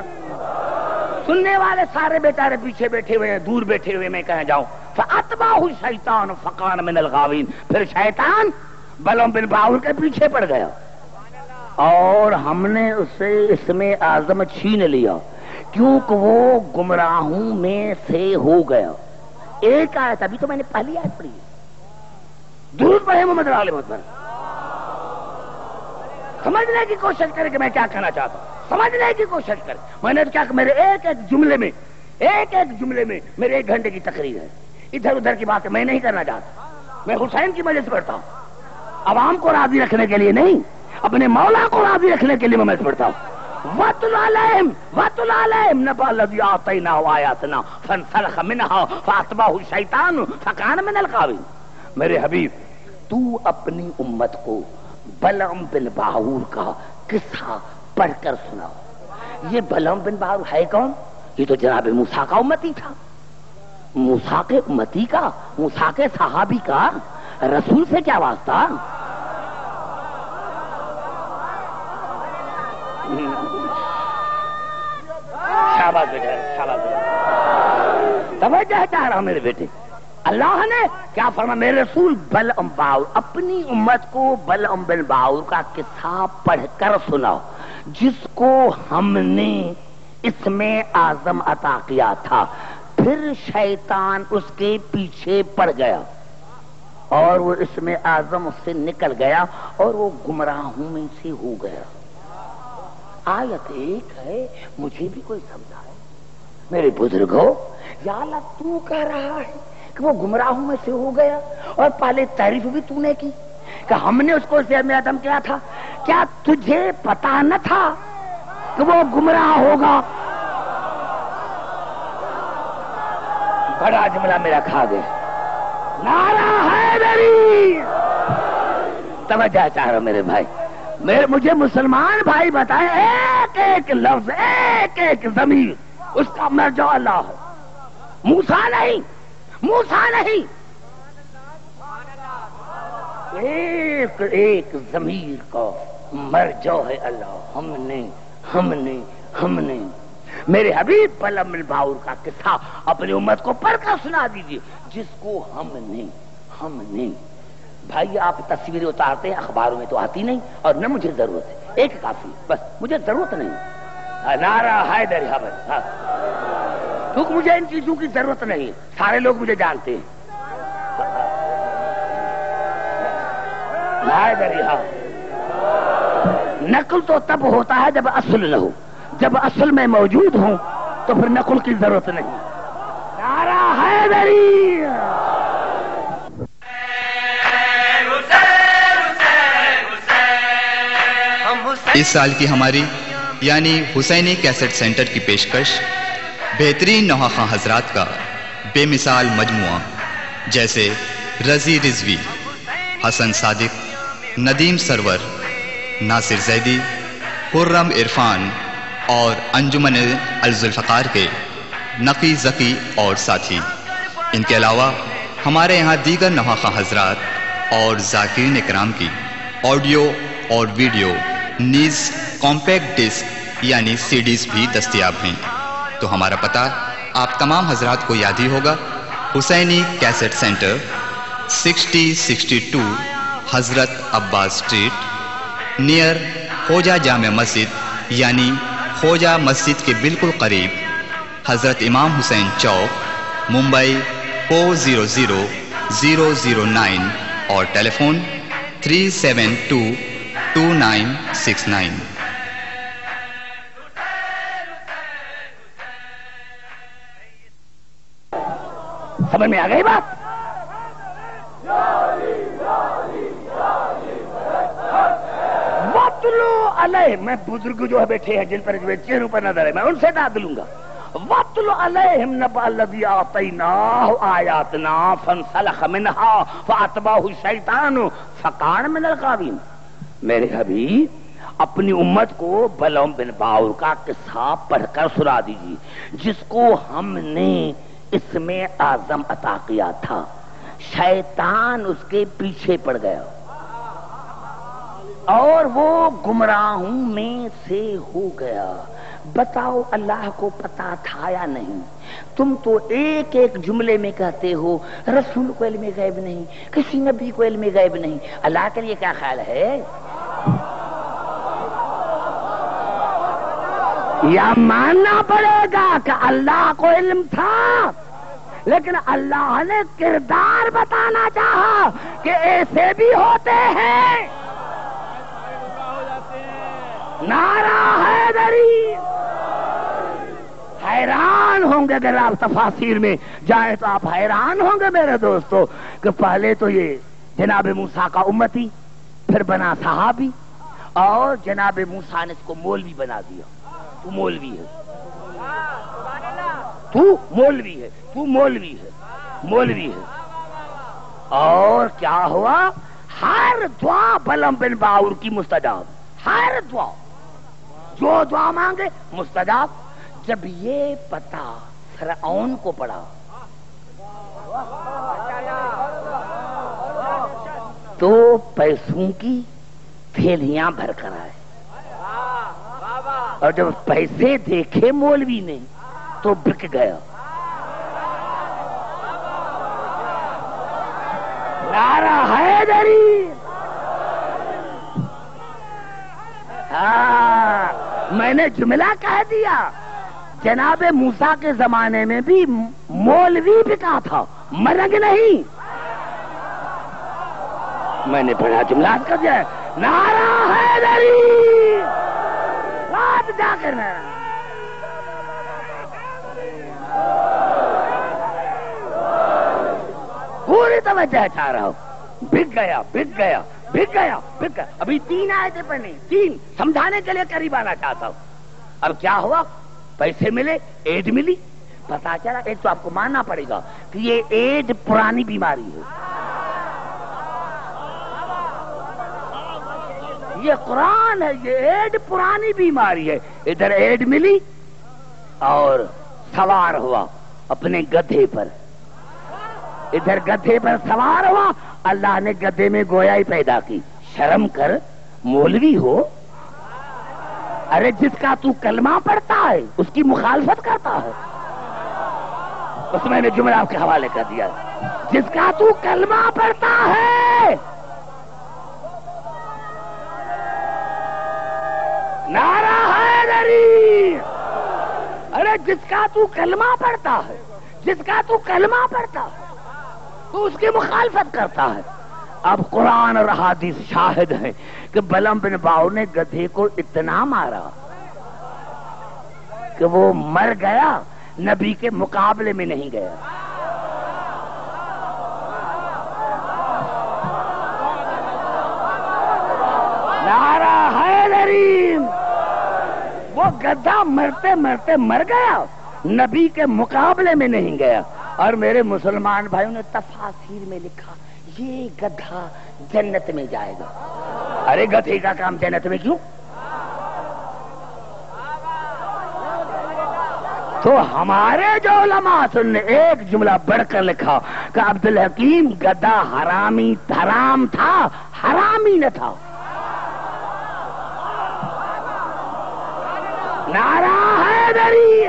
سننے والے سارے بیچارے پیچھے بیٹھے ہوئے ہیں، دور بیٹھے ہوئے، میں کہاں جاؤں۔ فَأَتْبَعَهُ الشَّيْطَانُ فَكَانَ مِنَ الْغَاوِينَ، پھر شیطان بلعم بن باور کے پیچھے پڑ گیا اور ہم نے اسے اس میں اعظم چھین لیا کیونکہ وہ گمراہوں میں سے ہو گیا۔ ایک آیت، ابھی تو میں نے پہلی آیت پڑھی ہے، درود پڑھے محمد علیہ وسلم، سمجھنے کی کوشش کرے کہ میں کیا کہنا چاہتا ہوں، سمجھنے کی کوشش کرے۔ میں نے کیا کہ میرے ایک ایک جملے میں میرے 1 گھنٹے کی تقریر ہے، ادھر ادھر کی باتیں میں نہیں کرنا چاہتا۔ میں حسین کی مجلس پڑھتا ہوں، عوام کو راضی رکھنے کے لیے نہیں، اپنے مولا کو راضی رکھنے کے لیے میں مجلس پڑھتا ہوں۔ وَاتْلُ عَلَيْهِمْ نَبَأَ الَّذِي آتَيْنَاهُ آیَاتِنَا فَانسَلَخَ مِنْهَا فَأَتْبَعَهُ الشَّيْطَانُ فَكَانَ مِنَ الْغَاوِينَ۔ میرے حبیب تو اپنی امت کو بلعم بن باور کا قصہ پڑھ کر سنا۔ یہ بلعم بن باور ہے کون؟ یہ تو جناب موسیٰ کا امتی تھا، موسیٰ کے امتی کا، موسیٰ کے صحابی کا، رسول سے کیا واسطہ؟ شاباش بیٹا، شاباش بیٹا، توجہ چاہ رہا ہوں میرے بیٹے۔ اللہ نے کیا فرمایا؟ میرے رسول بلعم باور، اپنی امت کو بلعم بن باور کا قصہ پڑھ کر سناؤ جس کو ہم نے اس میں اعظم عطا کیا تھا، پھر شیطان اس کے پیچھے پڑ گیا اور وہ اس میں اعظم اس سے نکل گیا اور وہ گمراہوں میں سے ہو گیا۔ آیت ایک ہے، مجھے بھی کوئی سمجھا ہے میرے بزرگوں، یا اللہ تو کہہ رہا ہے کہ وہ گمراہوں میں سے ہو گیا، اور پہلے تعریف بھی تو نے کی کہ ہم نے اس کو اسے میں عدم کیا تھا، کیا تجھے پتا نہ تھا کہ وہ گمراہ ہوگا؟ بڑا جملہ میرا کھا گئے، نعرہ حیدری۔ توجہ چاہ رہا میرے بھائی، مجھے مسلمان بھائی بتائیں، ایک ایک لفظ، ایک ایک ضمیر اس کا مرجع اللہ ہے، موسیٰ نہیں، موسیٰ نہیں، ایک ایک ضمیر کا مرجع ہے اللہ۔ ہم نے میرے حبیب بلعم بن باور کا قصہ اپنی امت کو پڑھ کر سنا دیجیے جس کو ہم نے بھائی آپ تصویریں اتارتے ہیں اخباروں میں تو آتی نہیں، اور نہ مجھے ضرورت ہے، ایک کافی، بس مجھے ضرورت نہیں۔ نعرہ حیدر، ہاں، کیونکہ مجھے ان چیزوں کی ضرورت نہیں، سارے لوگ مجھے جانتے ہیں۔ حیدر، ہاں، نقل تو تب ہوتا ہے جب اصل نہ ہو، جب اصل میں موجود ہوں تو پھر نقل کی ضرورت نہیں. نعرہ حیدری. اس سال کی ہماری یعنی حسینی کیسٹ سینٹر کی پیشکش بہترین نوحہ حضرات کا بے مثال مجموعہ جیسے رضی رضوی، حسن صادق، ندیم سرور، ناصر زیدی، خرم عرفان اور انجمن الذوالفقار کے نقی ذکی اور ساتھی. ان کے علاوہ ہمارے یہاں دیگر نوحہ حضرات اور ذاکرین اکرام کی آڈیو اور ویڈیو نیز کمپیکٹ ڈسک یعنی سی ڈیز بھی دستیاب ہیں. تو ہمارا پتہ آپ تمام حضرات کو یاد ہی ہوگا، حسینی کیسٹ سینٹر 6062 حضرت عباس اسٹریٹ نیئر خوجہ جامع مسجد یعنی خوجہ مسجد کے بالکل قریب، حضرت امام حسین چوک، ممبئی 400009 اور ٹیلی فون 3722969. سمجھ میں آ گئی بات؟ وَاتْلُ عَلَيْهِ، میں بزرگ جو ہے بیٹھے ہیں جن پر چہروں پر نظر ہے میں ان سے داد لوں گا. وَاتْلُ عَلَيْهِمْ نَبَأَ الَّذِي آتَيْنَاهُ آيَاتِنَا فَانسَلَخَ مِنْهَا فَأَتْبَعَهُ الشَّيْطَانُ فَكَانَ مِنَ الْغَاوِينَ. میرے حبیب اپنی امت کو بلعم بن باور کا قصہ پڑھ کر سنا دیجیے، جس کو ہم نے اس میں اعظم عطا کیا تھا. شیطان اس کے پیچھے پڑ گیا اور وہ گمراہوں میں سے ہو گیا. بتاؤ اللہ کو پتا تھا یا نہیں؟ تم تو ایک ایک جملے میں کہتے ہو رسول کو علم غیب نہیں، کسی نبی کو علم غیب نہیں. اللہ کے لیے کیا خیال ہے؟ یا ماننا پڑے گا کہ اللہ کو علم تھا، لیکن اللہ نے کردار بتانا چاہا کہ ایسے بھی ہوتے ہیں. نعرہ حیدری. حیران ہوں گے اگر آپ تفاسیر میں جائیں تو آپ حیران ہوں گے میرے دوستو کہ پہلے تو یہ جناب موسیٰ کا امتی، پھر بنا صحابی، اور جناب موسیٰ نے اس کو مولوی بنا دیا. تو مولوی ہے، تو مولوی ہے، تو مولوی ہے، مولوی ہے. اور کیا ہوا؟ ہر دعا بلعم بن باور کی مستجاب، ہر دعا جو دعا مانگے مستجاب. جب یہ پتا فرعون کو پڑا تو پیسوں کی تھیلیاں بھر کر آئے، اور جب پیسے دیکھے مولوی نے تو بک گیا. نعرہ حیدری. ہاں میں نے جملہ کہہ دیا. جناب موسیٰ کے زمانے میں بھی مولوی بکا تھا، مرگ نہیں. میں نے بڑا جملہ کر دیا. نعرہ حیدری. بات جا کر پوری توجہ چاہ رہا ہوں. بک گیا، بک گیا، بک گیا، بک گیا. ابھی 3 آیتیں پڑھیں، 3 سمجھانے کے لیے قریب آنا چاہتا ہوں. اب کیا ہوا؟ پیسے ملے، ایڈ ملی. پتا چلا ایک تو آپ کو ماننا پڑے گا کہ یہ ایڈ پرانی بیماری ہے. یہ قرآن ہے، یہ ایڈ پرانی بیماری ہے. ادھر ایڈ ملی اور سوار ہوا اپنے گدھے پر. ادھر گدھے پر سوار ہوا. اللہ نے گدھے میں گویائی پیدا کی. شرم کر، مولوی ہو. ارے جس کا تو کلمہ پڑھتا ہے اس کی مخالفت کرتا ہے. اس میں نے جملہ آپ کے حوالے کر دیا. جس کا تو کلمہ پڑھتا ہے، نعرہ حیدری. ارے جس کا تو کلمہ پڑھتا ہے، جس کا تو کلمہ پڑھتا ہے تو اس کی مخالفت کرتا ہے. اب قرآن اور حدیث شاہد ہیں کہ بلعم بن باور نے گدھے کو اتنا مارا کہ وہ مر گیا نبی کے مقابلے میں نہیں گیا. نعرہ حیدری. وہ گدھا مرتے مرتے مر گیا, نبی کے مقابلے میں نہیں گیا. اور میرے مسلمان بھائیوں نے تفاسیر میں لکھا یہ گدھا جنت میں جائے گا. ارے گدھے کا کام جنت میں کیوں؟ تو ہمارے جو علماء نے ایک جملہ بڑھ کر لکھا کہ عبدالحکیم گدھا حرامی حرام تھا, حرامی نہ تھا. نعرہ حیدری.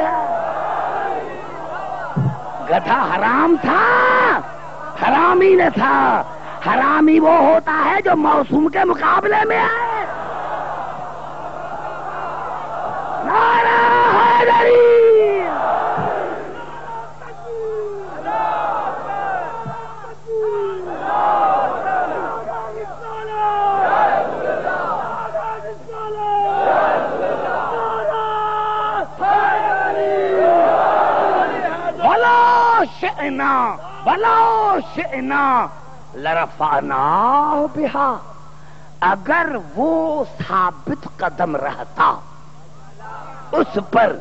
گدھا حرام تھا, حرامی نہ تھا. حرامی وہ ہوتا ہے جو موسوم کے مقابلے میں ہے. نعرہ حیدری. بلو شئنا لرفعناہ بہا. اگر وہ ثابت قدم رہتا اس پر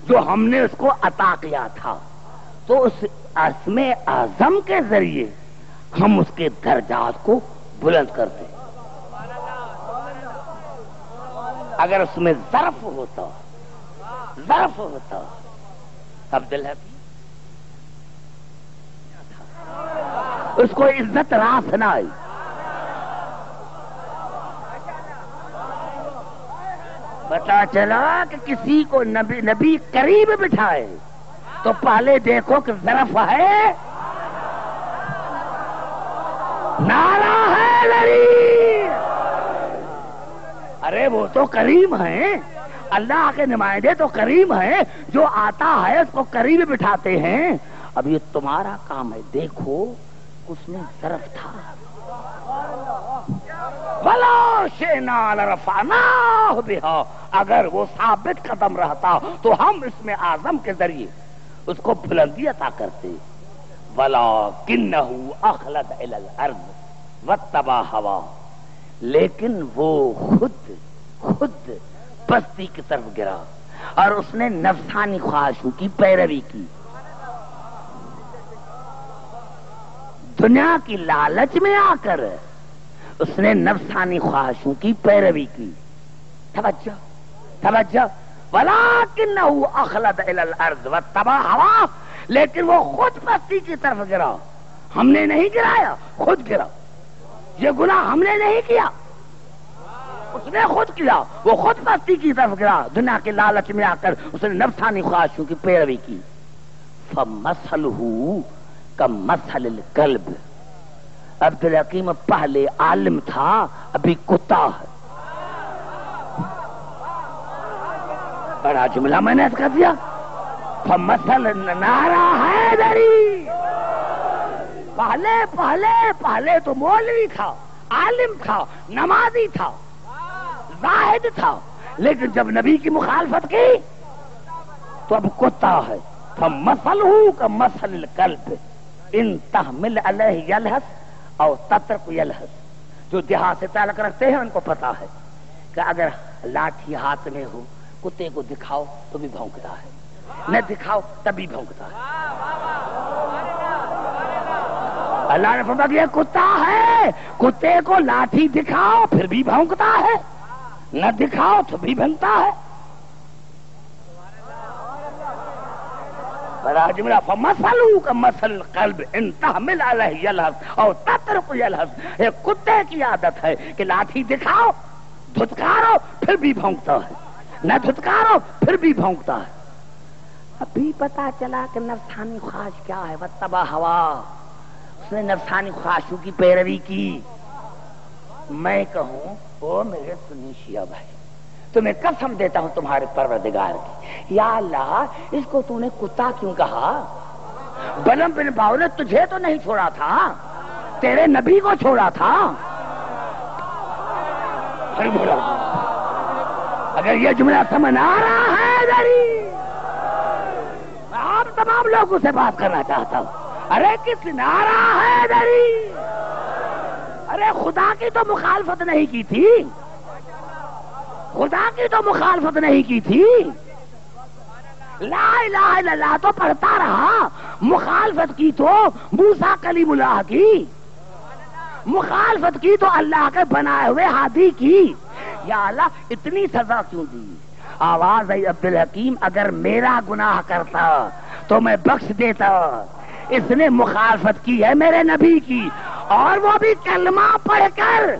جو ہم نے اس کو عطا کیا تھا تو اس اسم اعظم کے ذریعے ہم اس کے درجات کو بلند کرتے. اگر اس میں ظرف ہوتا عبدالحکیم اس کو عزت راس نہ آئی. پتا چلا کہ کسی کو نبی قریب بٹھائے تو پہلے دیکھو کہ ظرف ہے. نعرہ حیدری. ارے وہ تو کریم ہیں, اللہ کے نمائندے تو کریم ہیں, جو آتا ہے اس کو قریب بٹھاتے ہیں. اب یہ تمہارا کام ہے, دیکھو اس میں ظرف تھا. وَلَوْ شِئْنَا لَرَفَعْنَاهُ بِهَا. اگر وہ ثابت قدم رہتا تو ہم اس میں اعظم کے ذریعے اس کو بلندی عطا کرتے. وَلَكِنَّهُ أَخْلَدَ إِلَى الْأَرْضِ وَاتَّبَعَ هَوَاهُ. لیکن وہ خود پستی کی طرف گرا اور اس نے نفسانی خواہشوں کی پیروی کی. دنیا کی لالچ میں آ کر اس نے نفسانی خواہشوں کی پیروی کی. توجہ. وَلَكِنَّهُ أَخْلَدَ إِلَى الْأَرْضِ وَاتَّبَعَ هَوَاهُ. لیکن وہ خود پستی کی طرف گرا, ہم نے نہیں گرایا, خود گرا. یہ گناہ ہم نے نہیں کیا, اس نے خود کیا. وہ خود پستی کی طرف گرا, دنیا کے لالچ میں آ کر اس نے نفسانی خواہشوں کی پیروی کی. فَمَثَلُهُ کمثل الکلب. عبدالحکیم پہلے عالم تھا, ابھی کتا ہے. بڑا جملہ میں نے اس کا دیا. فمثل. نعرہ حیدری. پہلے تو مولوی تھا, عالم تھا, نمازی تھا, زاہد تھا, لیکن جب نبی کی مخالفت کی تو اب کتا ہے. فمثلہ کمثل الکلب ان تحمل علیہ یلہث او تترک یلہث. جو دیہات سے تعلق رکھتے ہیں ان کو پتا ہے کہ اگر لاٹھی ہاتھ میں ہو, کتے کو دکھاؤ تو بھی بھونکتا ہے, نہ دکھاؤ تب بھی بھونکتا ہے. اللہ نے فرمایا یہ کتا ہے, کتے کو لاٹھی دکھاؤ پھر بھی بھونکتا ہے, نہ دکھاؤ تو بھی بھونکتا ہے. بڑا جملہ. فمثلہ کمثل القلب ان تحمل علیہ یلہث او تترک یلہث. ایک کتے کی عادت ہے کہ لاٹھی دکھاؤ, دھتکارو پھر بھی بھونکتا ہے, نہ دھتکارو پھر بھی بھونکتا ہے. ابھی پتا چلا کہ نفسانی خواہش کیا ہے. واتبع ہوا. اس نے نفسانی خواہشوں کی پیروی کی. میں کہوں او میرے سنی شیعہ بھائی, تمہیں قسم دیتا ہوں تمہارے پروردگار کی, یا اللہ اس کو تو نے کتا کیوں کہا؟ بلم بن باؤ نے تجھے تو نہیں چھوڑا تھا, تیرے نبی کو چھوڑا تھا. اگر یہ جملہ سمجھ آ رہا ہے تمام لوگوں سے بات کرنا چاہتا ہوں. ارے کس نعرہ حیدری، ارے خدا کی تو مخالفت نہیں کی تھی، خدا کی تو مخالفت نہیں کی تھی، لا الہ الا اللہ تو پڑھتا رہا. مخالفت کی تو موسیٰ کلیم اللہ کی، مخالفت کی تو اللہ کے بنائے ہوئے ہادی کی. یا اللہ اتنی سزا کیوں دی؟ آواز آئی عبدالحکیم اگر میرا گناہ کرتا تو میں بخش دیتا. اس نے مخالفت کی ہے میرے نبی کی، اور وہ بھی کلمہ پڑھ کر.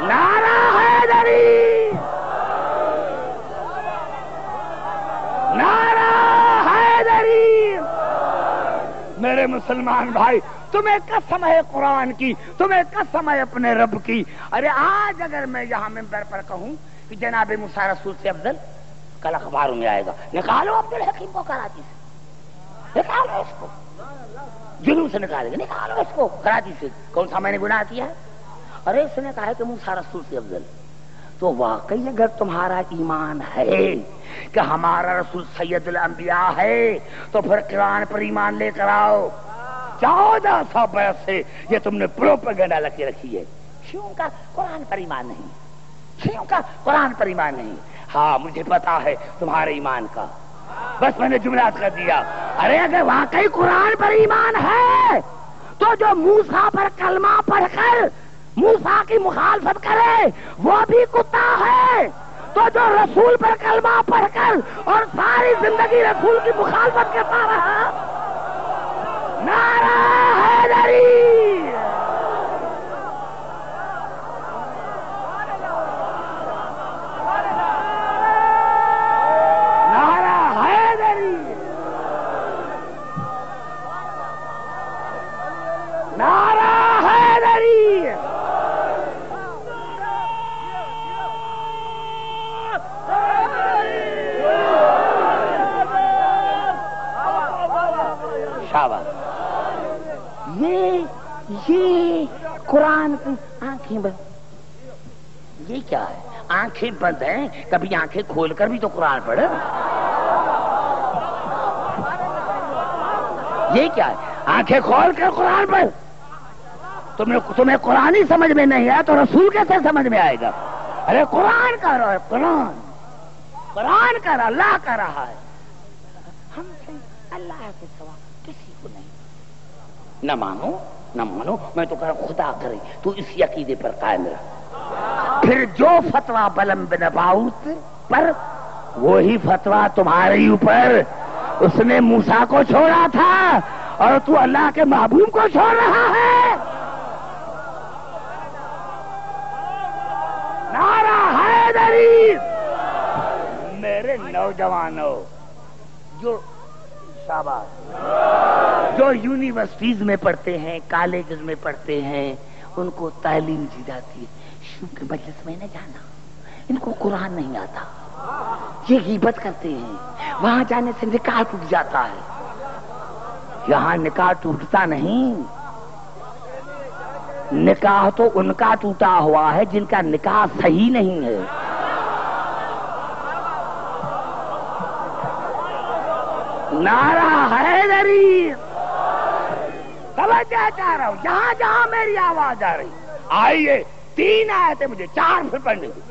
نعرہ حیدری، نعرہ حیدری. میرے مسلمان بھائی، تمہیں قسم ہے قرآن کی، تمہیں قسم ہے اپنے رب کی. ارے آج اگر میں یہاں منبر پر کہوں کہ جناب موسیٰ رسول سے افضل، کل اخباروں میں آئے گا نکالو عبدالحکیم کو کراچی سے، نکالو اس کو، جلوس سے نکالے گا، نکالو اس کو کراچی سے. کون سا میں نے گناہ کیا ہے؟ ارے اس نے کہا ہے کہ موسیٰ رسول سے افضل. تو واقعی اگر تمہارا ایمان ہے کہ ہمارا رسول سید الانبیاء ہے تو پھر قرآن پر ایمان لے کر آؤ. 1400 برس سے یہ تم نے پروپیگنڈا لگے رکھی ہے. شیعوں کا قرآن پر ایمان نہیں، شیعوں کا قرآن پر ایمان نہیں. ہاں مجھے پتا ہے تمہارے ایمان کا، بس میں نے جملات کر دیا. ارے اگر واقعی قرآن پر ایمان ہے تو جو موسیٰ پر کلمہ پڑھ کر موسیٰ کی مخالفت کرے وہ بھی کتا ہے. تو جو رسول پر کلمہ پڑھ کر اور ساری زندگی رسول کی مخالفت کرتا رہا، نعرہ حیدری. نعرہ حیدری، نعرہ حیدری. شاباش. یہ قرآن کی آنکھیں بند، یہ کیا ہے؟ آنکھیں بند ہیں، کبھی آنکھیں کھول کر بھی تو قرآن پڑھے. یہ کیا ہے؟ آنکھیں کھول کر قرآن پڑھ. تمہیں قرآن ہی سمجھ میں نہیں آیا تو رسول کیسے سمجھ میں آئے گا؟ ارے قرآن کا رہا ہے، قرآن، قرآن کا رہا، اللہ کا رہا ہے. ہم سے اللہ کے سوا کسی کو نہیں. نہ مانو نہ مانو، میں تو کہہ رہا ہوں خدا کرے تو اسی عقیدے پر قائم رہا. پھر جو فتویٰ بلم بن باؤت پر وہی فتویٰ تمہارے اوپر. اس نے موسیٰ کو چھوڑا تھا اور تو اللہ کے محبوب کو چھوڑ رہا ہے. نعرہ حیدری. میرے نوجوانوں، جو شاباش، جو یونیورسٹیز میں پڑھتے ہیں، کالجز میں پڑھتے ہیں، ان کو تعلیم دی جاتی ہے. شیعوں کے مجلس میں نہ جانا، ان کو قرآن نہیں آتا، یہ غیبت کرتے ہیں. وہاں جانے سے نکاح ٹوٹ جاتا ہے. یہاں نکاح ٹوٹتا نہیں. نکاح تو ان کا ٹوٹا ہوا ہے جن کا نکاح صحیح نہیں ہے. نعرہ حیدری. توجہ چاہ رہا ہوں، جہاں جہاں میری آواز آ رہی آئیے. 3 آیتیں مجھے 4 پھر پڑھنے دیں.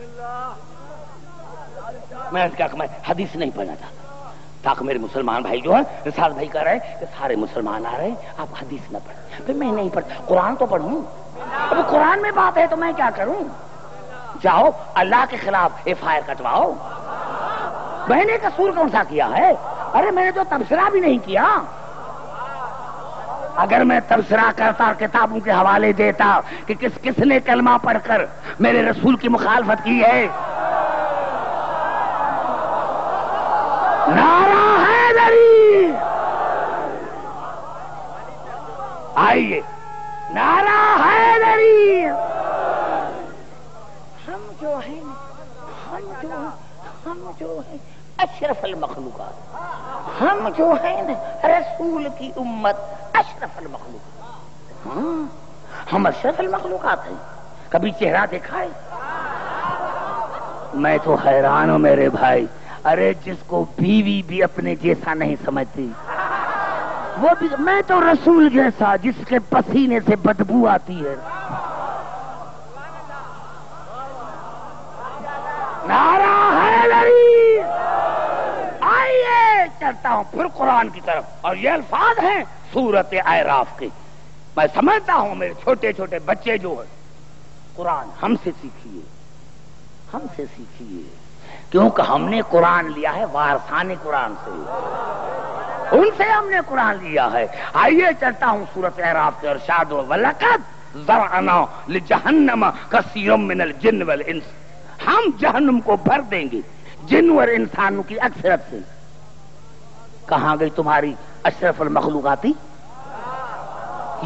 میں حدیث نہیں پڑھنا چاہتا تاکہ میرے مسلمان بھائی جو ہیں، رسالت بھائی کہہ رہے ہیں کہ سارے مسلمان آ رہے ہیں، آپ حدیث نہ پڑھیں. پھر میں نہیں پڑھتا، قرآن تو پڑھوں. اب قرآن میں بات ہے تو میں کیا کروں؟ جاؤ اللہ کے خلاف FIR کٹواؤ. میں نے قصور کون سا کیا ہے؟ ارے میں نے تو تبصرہ بھی نہیں کیا. اگر میں تبصرہ کرتا، کتابوں کے حوالے دیتا کہ کس کس نے کلمہ پڑھ کر میرے رسول کی مخالفت کی ہے. نعرہ حیدری. آئیے نعرہ حیدری. ہم جو ہیں اشرف المخلوقات، ہم جو ہیں رسول کی امت اشرف المخلوقات. ہاں ہم اشرف المخلوقات ہیں. کبھی چہرہ دیکھا ہے؟ میں تو حیران ہوں میرے بھائی، ارے جس کو بیوی بھی اپنے جیسا نہیں سمجھتی، وہ بھی میں تو رسول جیسا جس کے پسینے سے بدبو آتی ہے۔ نعرہ حیدری! آئیے چلتا ہوں پھر قرآن کی طرف، اور یہ الفاظ ہیں سورۃ اعراف کے۔ میں سمجھتا ہوں میرے چھوٹے چھوٹے بچے جو ہیں، قرآن ہم سے سیکھیے، ہم سے سیکھیے، کیونکہ ہم نے قرآن لیا ہے وارثان قرآن سے، ان سے ہم نے قرآن لیا ہے۔ آئیے چلتا ہوں سورۃ اعراف کے، ارشاد وَلَقَدْ ذَرَأْنَا لِجَهَنَّمَ كَثِيرًا مِنَ الْجِنِّ وَالْإِنسِ، ہم جہنم کو بھر دیں گے جن اور انسانوں کی اکثرت سے۔ کہاں گئی تمہاری اشرف المخلوقاتی؟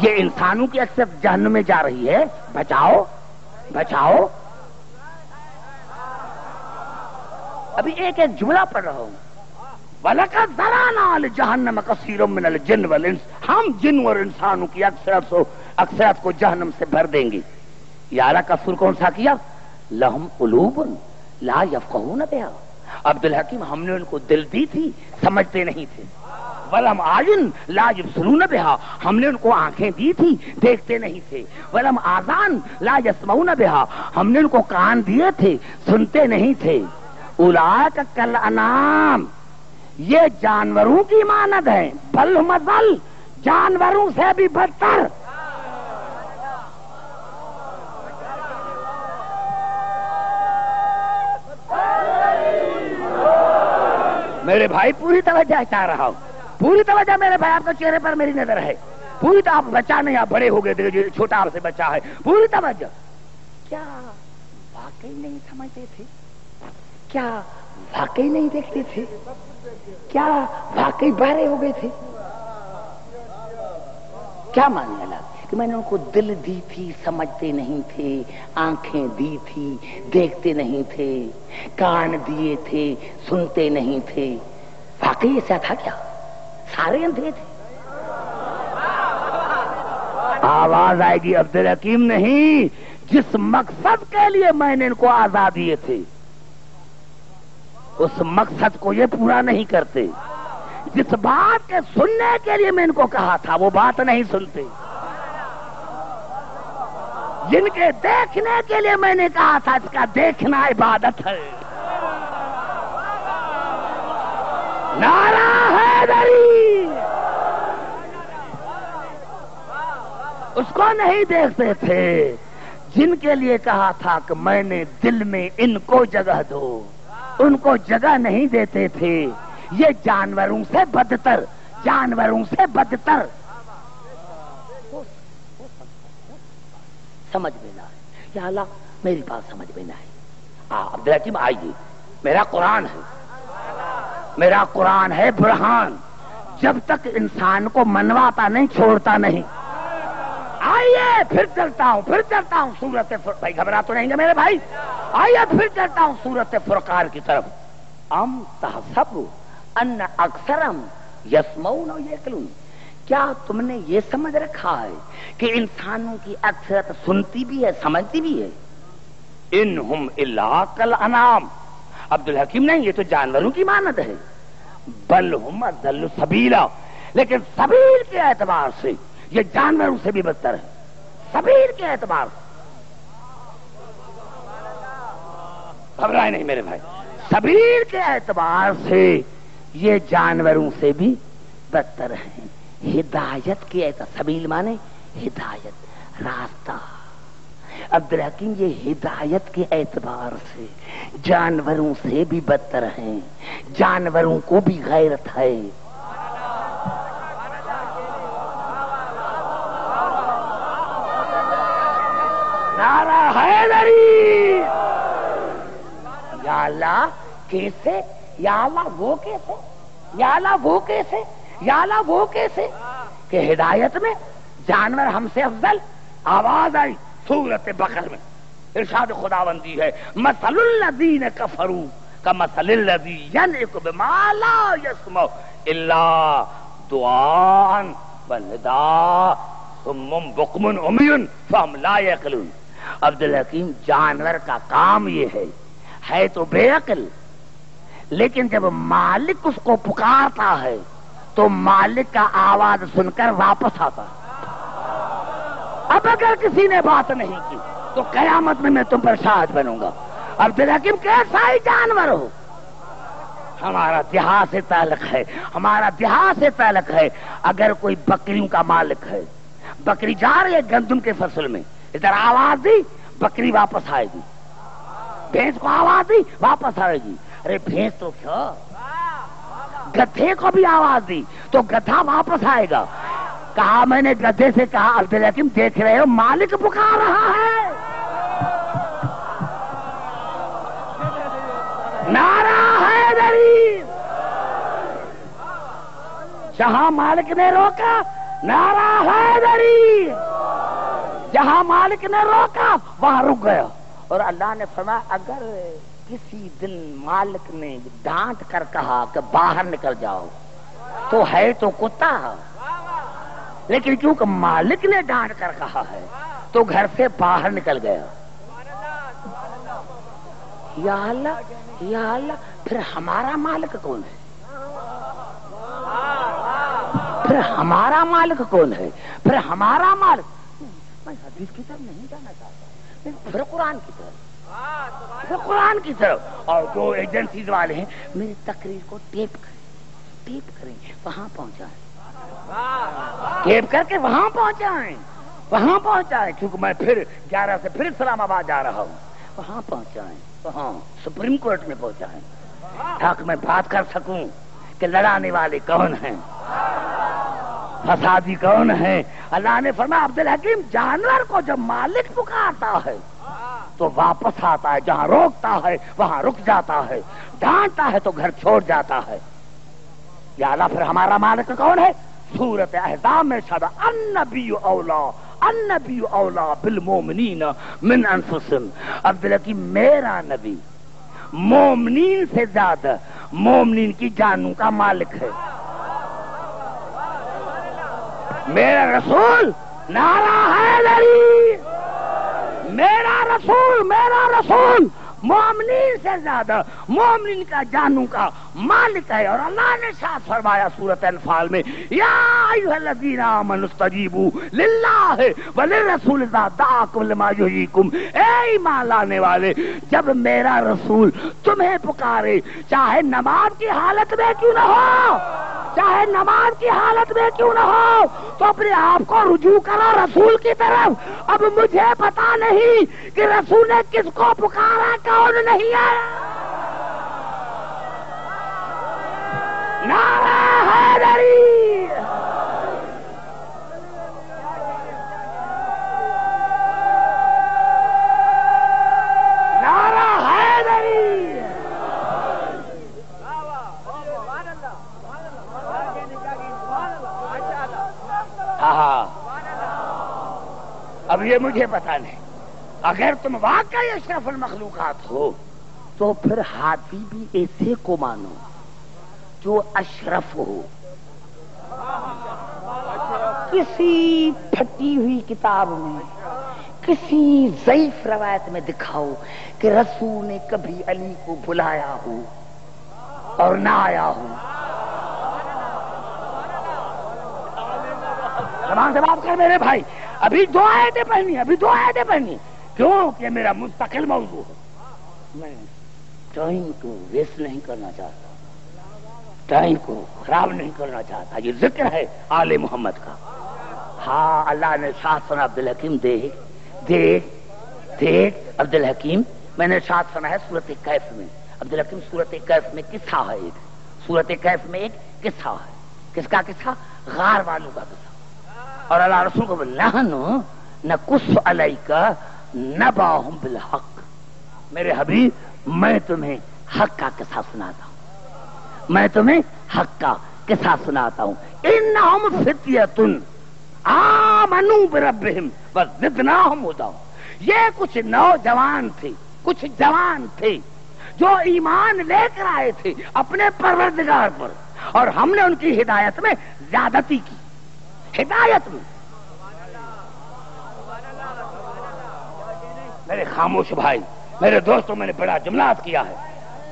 یہ انسانوں کی اکثرت جہنم میں جا رہی ہے، بچاؤ بچاؤ۔ ابھی ایک ایک جملہ پڑھ رہا ہوں، وَلَقَدْ ذَرَأْنَا لِجَهَنَّمَ كَثِيرًا مِنَ الْجِنِّ وَالْإِنسِ، ہم جن اور انسانوں کی اکثرت کو جہنم سے بھر دیں گے۔ یہ اعلیٰ کا سر کون سا کیا؟ لَهُمْ قُلُوبٌ لَا يَفْقَهُونَ بِهَا، عبدالحکیم ہم نے ان کو دل دی تھی سمجھتے نہیں تھے، وَلَمْ أَعْيُنْ لَا يُبْصِرُونَ بِهَا، ہم نے ان کو آنکھیں دی تھی دیکھتے نہیں تھے، وَلَمْ آذَانٌ لَا يَسْمَعُونَ بِهَا، ہم نے ان کو کان دیے تھے سنتے نہیں تھے۔ أُولَٰئِكَ كَالْأَنْعَامِ، یہ جانوروں کی مانند ہیں، بل ہم اضل، جانوروں سے بھی بدتر۔ میرے بھائی پوری توجہ چاہ رہا ہوں، پوری توجہ میرے بھائی، آپ کے چہرے پر میری نظر ہے، پوری تو آپ بچہ نہیں، آپ بڑے ہو گئے، جو چھوٹا آپ سے بچہ ہے، پوری توجہ۔ کیا واقعی نہیں سمجھتے تھے؟ کیا واقعی نہیں دیکھتے تھے؟ کیا واقعی بہرے ہو گئے تھے؟ کیا مانے اللہ کہ میں نے ان کو دل دی تھی سمجھتے نہیں تھے، آنکھیں دی تھی دیکھتے نہیں تھے، کان دیے تھے سنتے نہیں تھے؟ واقعی ایسا تھا کیا؟ سارے اندھے تھے؟ آواز آئے گی عبدالحکیم نہیں، جس مقصد کے لیے میں نے ان کو آزاد دیے تھے اس مقصد کو یہ پورا نہیں کرتے، جس بات کے سننے کے لیے میں ان کو کہا تھا وہ بات نہیں سنتے، جن کے دیکھنے کے لیے میں نے کہا تھا اس کا دیکھنا عبادت ہے۔ نعرہ حیدری! اس کو نہیں دیکھتے تھے جن کے لیے کہا تھا کہ میں نے دل میں ان کو جگہ دو، ان کو جگہ نہیں دیتے تھے۔ یہ جانوروں سے بدتر، جانوروں سے بدتر۔ سمجھ میں نہ آئے، یا اللہ میری بات سمجھ میں نہ آئی۔ عبدالحکیم آئیے، میرا قرآن ہے، میرا قرآن ہے برہان، جب تک انسان کو منواتا نہیں چھوڑتا نہیں۔ آئیے پھر چلتا ہوں سورۃ بھائی گھبرا تو نہیں گے میرے بھائی، آئیے پھر چلتا ہوں سورۃ فرقان کی طرف۔ ام تحسب ان اکثرم یسمعون و یعقلون، کیا تم نے یہ سمجھ رکھا ہے کہ انسانوں کی اکثرت سنتی بھی ہے سمجھتی بھی ہے؟ انہم الا کالانعام، عبدالحکیم نہیں یہ تو جانوروں کی مانند ہے، بل ہم اضل سبیلا، لیکن سبیل کے اعتبار سے یہ جانوروں سے بھی بدتر ہے، سبیل کے اعتبار سے۔ گھبرائے نہیں میرے بھائی، سبیل کے اعتبار سے یہ جانوروں سے بھی بدتر ہیں، ہدایت کے اعتبار، سبیل مانے ہدایت، راستہ۔ عبدالحکیم یہ ہدایت کے اعتبار سے جانوروں سے بھی بدتر ہیں، جانوروں کو بھی غیرت ہے۔ نعرہ حیدری! یا اللہ کیسے، یا اللہ وہ کیسے، یا اللہ وہ کیسے، یا اللہ وہ کیسے کہ ہدایت میں جانور ہم سے افضل؟ آواز آئی سورۃ بقرہ میں، ارشاد خداوندی ہے مثل الذین کفروا کمثل الذی ینعق بما لا یسمع الا دعاء ونداء صم بکم عمی فهم لا یعقلون۔ عبدالحکیم جانور کا کام یہ ہے ہے تو بے عقل، لیکن جب مالک اس کو پکارتا ہے تو مالک کا آواز سن کر واپس آتا ہے۔ اب اگر کسی نے بات نہیں کی تو قیامت میں تم پر شاہد بنوں گا۔ عبدالحکیم کیسا ہی جانور ہو، ہمارا دیہات سے تعلق ہے، ہمارا دیہات سے تعلق ہے۔ اگر کوئی بکریوں کا مالک ہے، بکری جا رہی ہے گندم کے فصل میں، ادھر آواز دی بکری واپس آئے گی، بھینس کو آواز دی واپس آئے گی۔ ارے بھینس تو کیا، گدھے کو بھی آواز دی تو گدھا واپس آئے گا۔ کہا میں نے گدھے سے کہا عبدالحکیم دیکھ رہے ہو مالک پکار رہا ہے، نعرہ حیدری، جہاں مالک نے روکا نعرہ حیدری، جہاں مالک نے روکا وہاں رک گیا۔ اور اللہ نے فرمایا اگر کسی دن مالک نے ڈانٹ کر کہا کہ باہر نکل جاؤ تو ہے تو کتا، لیکن کیونکہ مالک نے ڈانٹ کر کہا ہے تو گھر سے باہر نکل گیا۔ یا اللہ یا اللہ، پھر ہمارا مالک کون ہے؟ پھر ہمارا مالک کون ہے؟ پھر ہمارا مالک، میں حدیث کی طرف نہیں جانا چاہتا، پھر قرآن کی طرف، پھر قرآن کی طرف۔ اور جو ایجنسیز والے ہیں میری تقریر کو ٹیپ کریں وہاں پہنچائیں، ٹیپ کر کے وہاں پہنچائیں، کیونکہ میں پھر 11 سے پھر اسلام آباد جا رہا ہوں، وہاں پہنچائیں، وہاں سپریم کورٹ میں پہنچائیں، تاکہ میں بات کر سکوں کہ لڑانے والے کون ہیں، فسادی کون ہیں۔ اللہ نے فرمایا عبدالحکیم جانور کو جب مالک پکارتا ہے تو واپس آتا ہے، جہاں روکتا ہے وہاں رک جاتا ہے، ڈانٹتا ہے تو گھر چھوڑ جاتا ہے۔ یا اللہ پھر ہمارا مالک کون ہے؟ سورۃ احزاب میں شد النبی اولا بالمومنین من انفسہم، عبدالحکیم میرا نبی مومنین سے زیادہ مومنین کی جانوں کا مالک ہے۔ میرا رسول نعرہ حیدری، میرا رسول مومنین سے زیادہ مومنین کا جانوں کا مالک ہے۔ اور اللہ نے ارشاد فرمایا سورۃ انفال میں یا ایھا الذین آمنوا استجیبوا للہ وللرسول اذا دعاکم لما یحییکم، اے ایمان لانے والے جب میرا رسول تمہیں پکارے، چاہے نماز کی حالت میں کیوں نہ ہو، چاہے نماز کی حالت میں کیوں نہ ہو، تو اپنے آپ کو رجوع کرو رسول کی طرف۔ اب مجھے پتا نہیں کہ رسول نے کس کو پکارا، کون نہیں آیا۔ نعرہ حیدری، نعرہ حیدری۔ اب یہ مجھے پتا نہیں، اگر تم واقعی اشرف المخلوقات ہو تو پھر ہاتھی بھی ایسے کو مانو جو اشرف ہو۔ کسی پھٹی ہوئی کتاب میں، کسی ضعیف روایت میں دکھاؤ کہ رسول نے کبھی علی کو بلایا ہو اور نہ آیا ہو۔ زبان سے بات کر میرے بھائی، ابھی دو آیتیں پڑھنی، کیوں کہ میرا مستقل موضوع ہے۔ میں ٹائم کو ویسٹ نہیں کرنا چاہتا، ٹائم کو خراب نہیں کرنا چاہتا۔ یہ ذکر ہے آل محمد کا۔ ہاں اللہ نے ساتھ سنا عبدالحکیم دیکھ عبدالحکیم، میں نے ساتھ سنا ہے سورۃ کہف میں۔ عبدالحکیم سورۃ کہف میں قصہ ہے، سورۃ کہف میں ایک قصہ ہے۔ کس کا قصہ؟ غار والوں کا قصہ۔ اور اللہ رسول کو نحنو نقص علیک نبأہم بالحق، میرے حبیب میں تمہیں حق کا قصہ سناتا ہوں، میں تمہیں حق کا قصہ سناتا ہوں۔ انہم فتیۃ آمنوا بربہم وزدناہم ھدی، یہ کچھ نوجوان تھے، کچھ جوان تھے جو ایمان لے کر آئے تھے اپنے پروردگار پر، اور ہم نے ان کی ہدایت میں زیادتی کی، ہدایت میں۔ میرے خاموش بھائی، میرے دوستوں میں نے بڑا جملات کیا ہے.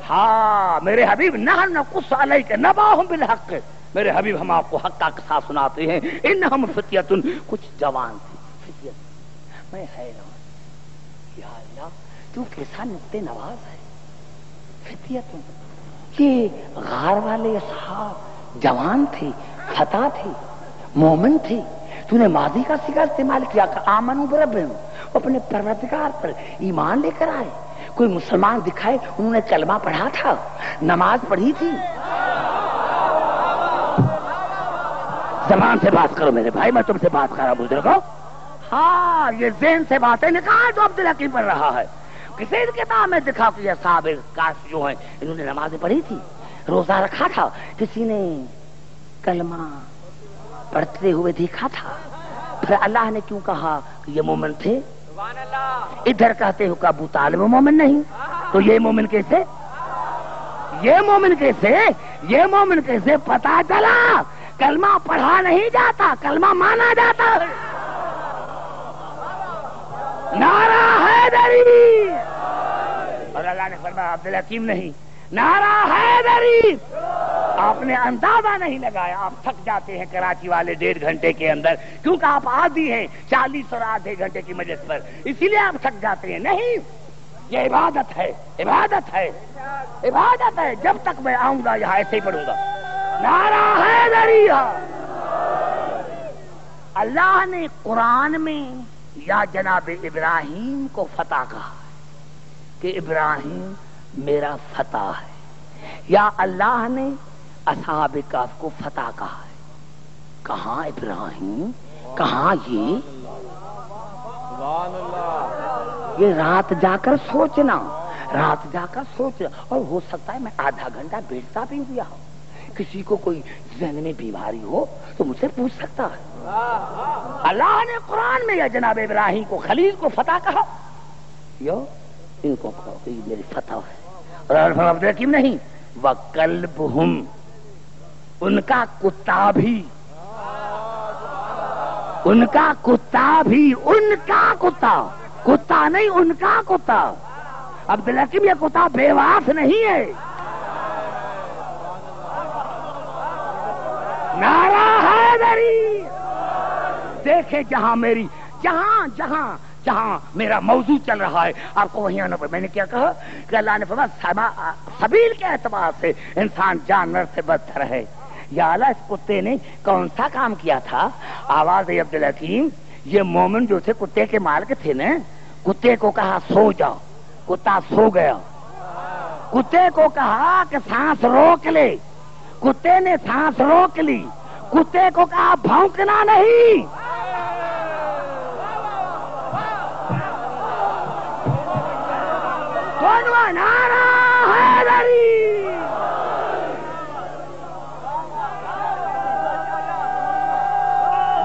ہاں میرے حبیب نحن نقص علیک نبأہم بالحق، میرے حبیب ہم آپ کو حق کا قصہ سناتے ہیں. انہم فتیۃ، کچھ جوان تھے. فتیۃ میں حیران، یا اللہ تو کیسا نکتے نواز ہے. فتیۃ، یہ غار والے اصحاب جوان تھے، فتح تھے، مومن تھے. تو نے ماضی کا صیغہ استعمال کیا کہ آمنوا بربہم، اپنے پروردگار پر ایمان لے کر آئے. کوئی مسلمان دکھائے انہوں نے کلمہ پڑھا تھا، نماز پڑھی تھی. زبان سے بات کرو میرے بھائی، میں تم سے بات کر رہا بزرگوں. ہاں یہ ذہن سے باتیں نکال جو عبدالحکیم پڑھ رہا ہے. کسی کتاب میں دکھا کہ اصحاب کہف جو ہیں انہوں نے نمازیں پڑھی تھی، روزہ رکھا تھا، کسی نے کلمہ پڑھتے ہوئے دیکھا تھا. پھر اللہ نے کیوں کہا کہ یہ مومن تھے؟ ادھر کہتے ہو کہ ابو طالب مومن نہیں، تو یہ مومن کیسے؟ یہ مومن کیسے؟ یہ مومن کیسے؟ پتا چلا کلمہ پڑھا نہیں جاتا، کلمہ مانا جاتا ہے. نعرہ حیدری. اور اللہ نے فرمایا عبدالحکیم نہیں، نعرہ حیدری. آپ نے اندازہ نہیں لگایا. آپ تھک جاتے ہیں کراچی والے 1.5 گھنٹے کے اندر، کیونکہ آپ عادی ہیں 40 اور آدھے گھنٹے کی مجلس پر، اسی لیے آپ تھک جاتے ہیں. نہیں، یہ عبادت ہے، عبادت ہے، عبادت ہے. جب تک میں آؤں گا یہاں ایسے ہی پڑھوں گا. نعرہ حیدری. اللہ نے قرآن میں یا جناب ابراہیم کو فتح کہا کہ ابراہیم میرا فتح ہے، یا اللہ نے اصحاب کہف کو فتح کہا ہے. کہاں ابراہیم، کہاں یہ رات جا کر سوچنا، رات جا کر سوچنا. اور ہو سکتا ہے میں آدھا گھنٹہ بیٹھتا بھی ہوا ہوں. کسی کو کوئی ذہن میں بیماری ہو تو مجھ سے پوچھ سکتا ہے. اللہ نے قرآن میں یا جناب ابراہیم کو خلیل کو فتح کہا، یو ان کو کہو کہ میری فتح ہے. اور عبدالحکیم نہیں، وَقَلْبُهُمْ، ان کا کتا بھی، ان کا کتا بھی، ان کا کتا، کتا نہیں ان کا کتا. عبدالحکیم یہ کتا بیواس نہیں ہے. نعرہ حیدری. دیکھیں جہاں میری، جہاں جہاں جہاں میرا موضوع چل رہا ہے آپ کو وہیں آنا پڑے. میں نے کیا کہا کہ اللہ نے فرمایا سبیل کے اعتبار سے انسان جانور سے بدتر ہے. یا اللہ اس کتے نے کون سا کام کیا تھا؟ آواز ہے عبدالحکیم. یہ مومن جو تھے کتے کے مالک تھے نا، کتے کو کہا سو جاؤ، کتا سو گیا. کتے کو کہا کہ سانس روک لے، کتے نے سانس روک لی. کتے کو کہا بھونکنا نہیں. نعرہ حیدری.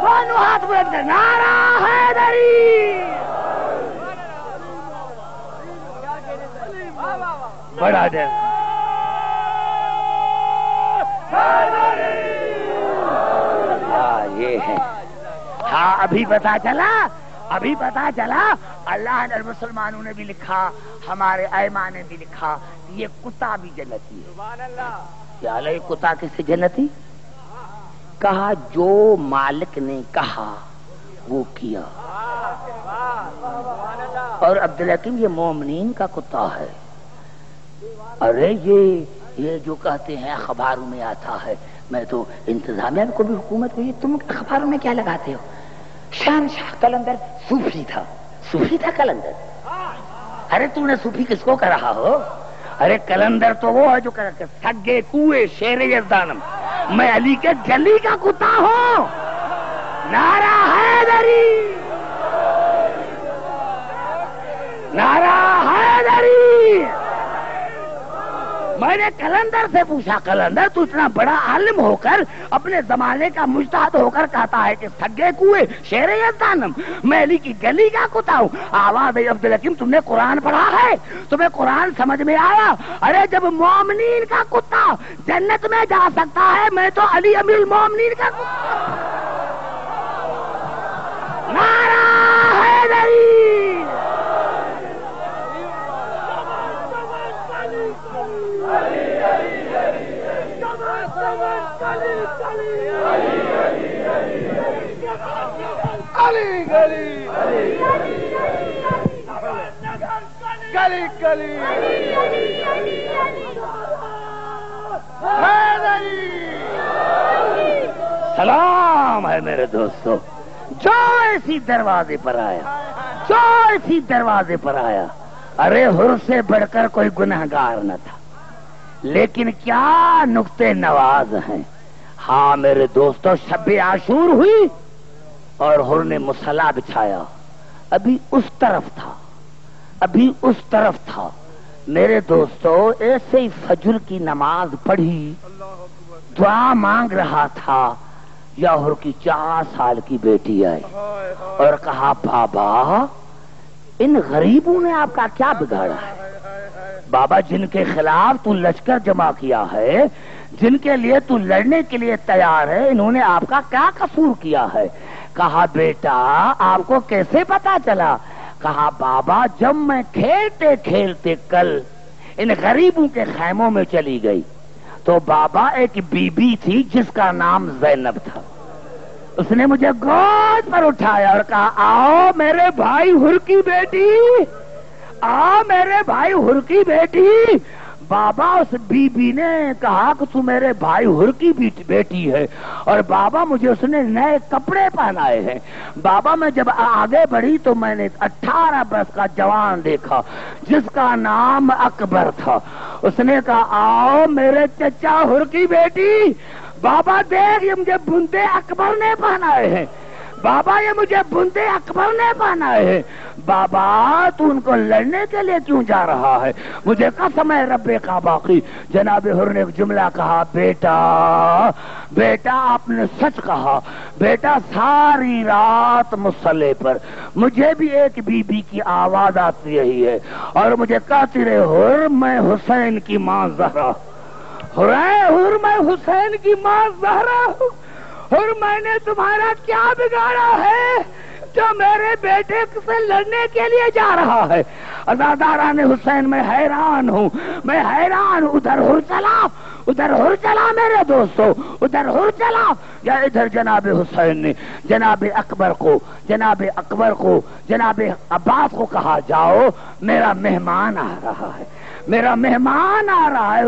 دونوں ہاتھ بلند کر نعرہ حیدری. بڑا دیر یہ ہے. ہاں ابھی پتا چلا، ابھی پتا چلا. اللہ نے مسلمانوں نے بھی لکھا، ہمارے ائمہ نے بھی لکھا یہ کتا بھی جنتی ہے. کیا یہ کتا کس جنتی؟ کہا جو مالک نے کہا وہ کیا. اور عبدالحکیم یہ مومنین کا کتا ہے. ارے یہ جو کہتے ہیں اخباروں میں آتا ہے، میں تو انتظامیہ کو بھی حکومت کو، یہ تم اخباروں میں کیا لگاتے ہو؟ شہنشاہ قلندر صوفی تھا، صوفی تھا کلندر. ارے تم نے صوفی کس کو کہہ رہا ہو؟ ارے کلندر تو وہ ہے جو کہتے سگے کوئے شیر یزدانم، میں علی کے گلی کا کتا ہوں. نعرہ حیدری، نعرہ حیدری. میں نے کلندر سے پوچھا، کلندر تو اتنا بڑا عالم ہو کر اپنے زمانے کا مجتہد ہو کر کہتا ہے کہ سگے کوئے شیر یزدانم، میں علی کی گلی کا کتا ہوں. آواز ہے عبدالحکیم تم نے قرآن پڑھا ہے؟ تمہیں قرآن سمجھ میں آیا؟ ارے جب مومنین کا کتا جنت میں جا سکتا ہے، میں تو علی امیر المومنین کا کتا. نعرہ حیدری. سلام ہے میرے دوستو، جو اسی دروازے پر آیا، جو اسی دروازے پر آیا، ارے حر سے بڑھ کر کوئی گنہگار نہ تھا، لیکن کیا نقطے نواز ہیں۔ ہاں میرے دوستو، شب عاشور ہوئی اور حر نے مصلا بچھایا، ابھی اس طرف تھا، ابھی اس طرف تھا میرے دوستو، ایسے ہی فجر کی نماز پڑھی، دعا مانگ رہا تھا، یا حر کی 4 سال کی بیٹی آئی اور کہا بابا ان غریبوں نے آپ کا کیا بگاڑا ہے؟ بابا جن کے خلاف تو لشکر جمع کیا ہے، جن کے لیے تو لڑنے کے لیے تیار ہے، انہوں نے آپ کا کیا قصور کیا ہے؟ کہا بیٹا آپ کو کیسے پتا چلا؟ کہا بابا جب میں کھیلتے کھیلتے کل ان غریبوں کے خیموں میں چلی گئی تو بابا ایک بی بی تھی جس کا نام زینب تھا، اس نے مجھے گود پر اٹھایا اور کہا آؤ میرے بھائی حر کی بیٹی، آؤ میرے بھائی حر کی بیٹی۔ بابا اس بی بی نے کہا کہ تو میرے بھائی حر کی بیٹی ہے، اور بابا مجھے اس نے نئے کپڑے پہنائے ہیں۔ بابا میں جب آگے بڑھی تو میں نے 18 برس کا جوان دیکھا جس کا نام اکبر تھا، اس نے کہا آؤ میرے چچا حر کی بیٹی، بابا دیکھ یہ مجھے بندے اکبر نے پہنائے ہیں، بابا یہ مجھے بندے اکبر نے پہنائے ہیں۔ بابا تو ان کو لڑنے کے لیے کیوں جا رہا ہے؟ مجھے قسم ہے رب کعبہ کی، جناب حر نے ایک جملہ کہا بیٹا بیٹا آپ نے سچ کہا، بیٹا ساری رات مصلی پر مجھے بھی ایک بی بی کی آواز آتی رہی ہے اور مجھے کہتی رہے حر میں حسین کی ماں زہرا، حر میں حسین کی ماں زہرا ہوں، اور میں نے تمہارا کیا بگاڑا ہے جو میرے بیٹے سے لڑنے کے لیے جا رہا ہے؟ عزاداران حسین میں حیران ہوں، میں حیران ہوں، ادھر حر چلا، ادھر حر چلا میرے دوستو، ادھر حر چلا، یا ادھر جناب حسین نے جناب اکبر کو جناب عباس کو کہا جاؤ میرا مہمان آ رہا ہے، میرا مہمان آ رہا ہے،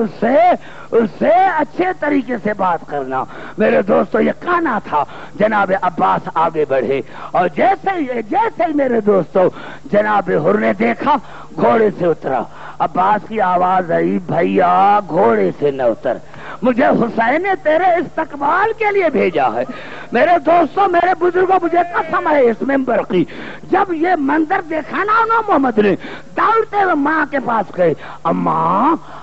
اس سے اچھے طریقے سے بات کرنا۔ میرے دوستو یہ کہنا تھا، جناب عباس آگے بڑھے اور جیسے ہی میرے دوستو جناب حر نے دیکھا گھوڑے سے اترا، عباس کی آواز آئی بھیا گھوڑے سے نہ اتر، مجھے حسین نے تیرے استقبال کے لیے بھیجا ہے۔ میرے دوستو میرے بزرگوں مجھے قسم ہے اس ممبر کی، جب یہ منظر دیکھا نا محمد نے دوڑتے ہوئے ماں کے پاس گئے،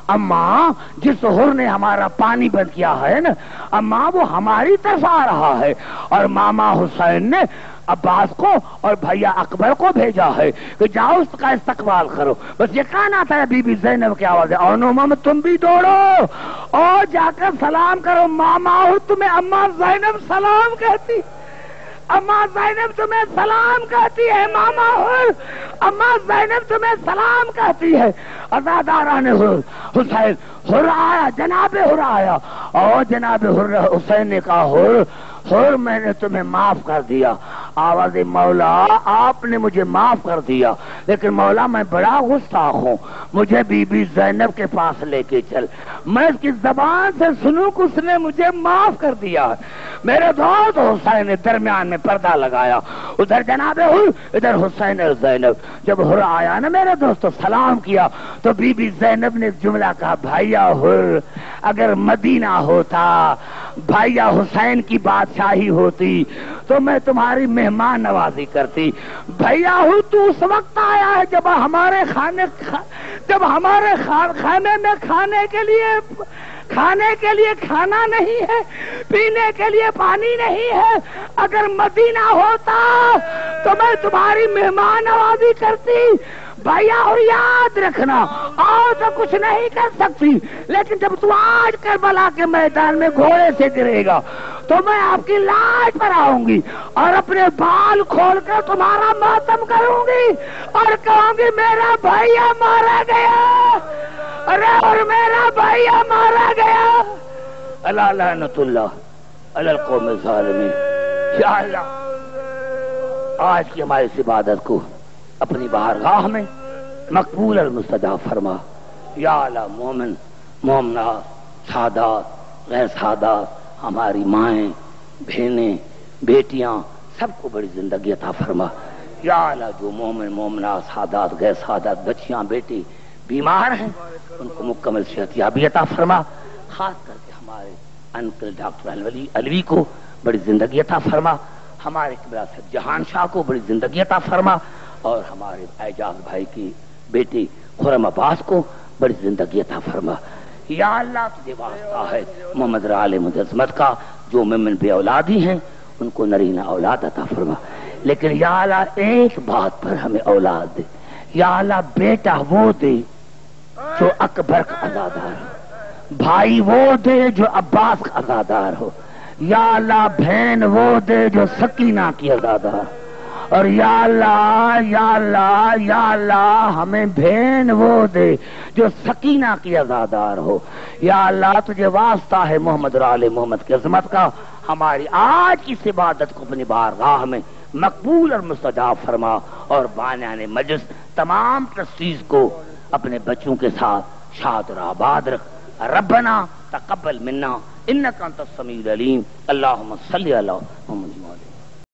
اماں جس حر نے ہمارا پانی بند کیا ہے نا، اماں وہ ہماری طرف آ رہا ہے، اور ماما حسین نے عباس کو اور بھیا اکبر کو بھیجا ہے کہ جاؤ اس کا استقبال کرو۔ بس یہ کہنا تھا بی بی زینب کی آواز ہے، اور محمد تم بھی دوڑو اور جا کر سلام کرو، ماما اور تمہیں اماں زینب سلام کہتی، اماں زینب تمہیں سلام کہتی ہے، ماما حر اماں زینب تمہیں سلام کہتی ہے۔ عزاداران حسین حر آیا، جناب حر آیا، اور جناب حسین نے کہا حر میں نے تمہیں معاف کر دیا۔ آواز مولا آپ نے مجھے معاف کر دیا، لیکن مولا میں بڑا گستاخ ہوں، مجھے بی بی زینب کے پاس لے کے چل، میں اس کی زبان سے سنوں کہ اس نے مجھے معاف کر دیا ہے۔ میرے دوست حسین نے درمیان میں پردہ لگایا، ادھر جناب حر ادھر حسین اور زینب۔ جب حر آیا نا میرے دوستو سلام کیا تو بی بی زینب نے ایک جملہ کہا بھائیا حر اگر مدینہ ہوتا، بھائیا حسین کی بادشاہی ہوتی تو میں تمہاری مہمان نوازی کرتی۔ بھیا ہوں تو اس وقت آیا ہے جب ہمارے خانے میں کھانے کے لیے کھانا نہیں ہے، پینے کے لیے پانی نہیں ہے۔ اگر مدینہ ہوتا تو میں تمہاری مہمان نوازی کرتی۔ بھیا اور یاد رکھنا اور تو کچھ نہیں کر سکتی، لیکن جب تو آج کربلا کے میدان میں گھوڑے سے گرے گا تو میں آپ کی لاش پر آؤں گی اور اپنے بال کھول کر تمہارا ماتم کروں گی اور کہوں گی میرا بھیا مارا گیا، ارے اور میرا بھیا مارا گیا۔ الا لعنت اللہ علی القوم الظالمین۔ یا اللہ آج کی ہماری اس عبادت کو اپنی بارگاہ میں مقبول اور مستجاب فرما۔ یا اللہ مومن مومنات سادات غیر سادات ہماری مائیں بہنیں بیٹیاں سب کو بڑی زندگی عطا فرما۔ یا اللہ جو مومن مومنات سادات غیر سادات بچیاں بیٹی بیمار ہیں ان کو مکمل صحت یابی عطا فرما۔ خاص کر کے ہمارے انکل ڈاکٹر علوی کو بڑی زندگی عطا فرما، ہمارے قبلہ صاحب جہان شاہ کو بڑی زندگی عطا فرما، اور ہمارے اعجاز بھائی کی بیٹی خرم عباس کو بڑی زندگی عطا فرما۔ یا اللہ تجھے واسطہ ہے محمد عالم عظمت کا، جو مومن بے اولادی ہیں ان کو نرینہ اولاد عطا فرما، لیکن یا اللہ ایک بات پر ہمیں اولاد دے۔ یا اللہ بیٹا وہ دے جو اکبر کا عزادار ہو، بھائی وہ دے جو عباس کا عزادار ہو، یا اللہ بہن وہ دے جو سکینہ کی عزادار، اور یا اللہ یا اللہ یا اللہ ہمیں بہن وہ دے جو سکینہ کی عزادار ہو۔ یا اللہ تجھے واسطہ ہے محمد اور آل محمد کی عظمت کا، ہماری آج کی اس عبادت کو اپنی بارگاہ میں مقبول اور مستجاب فرما، اور بانیان مجلس تمام ٹرسٹیز کو اپنے بچوں کے ساتھ شاد اور آباد رکھ۔ ربنا تقبل منا انک انت السمیع العلیم، اللہم صلی علی محمد۔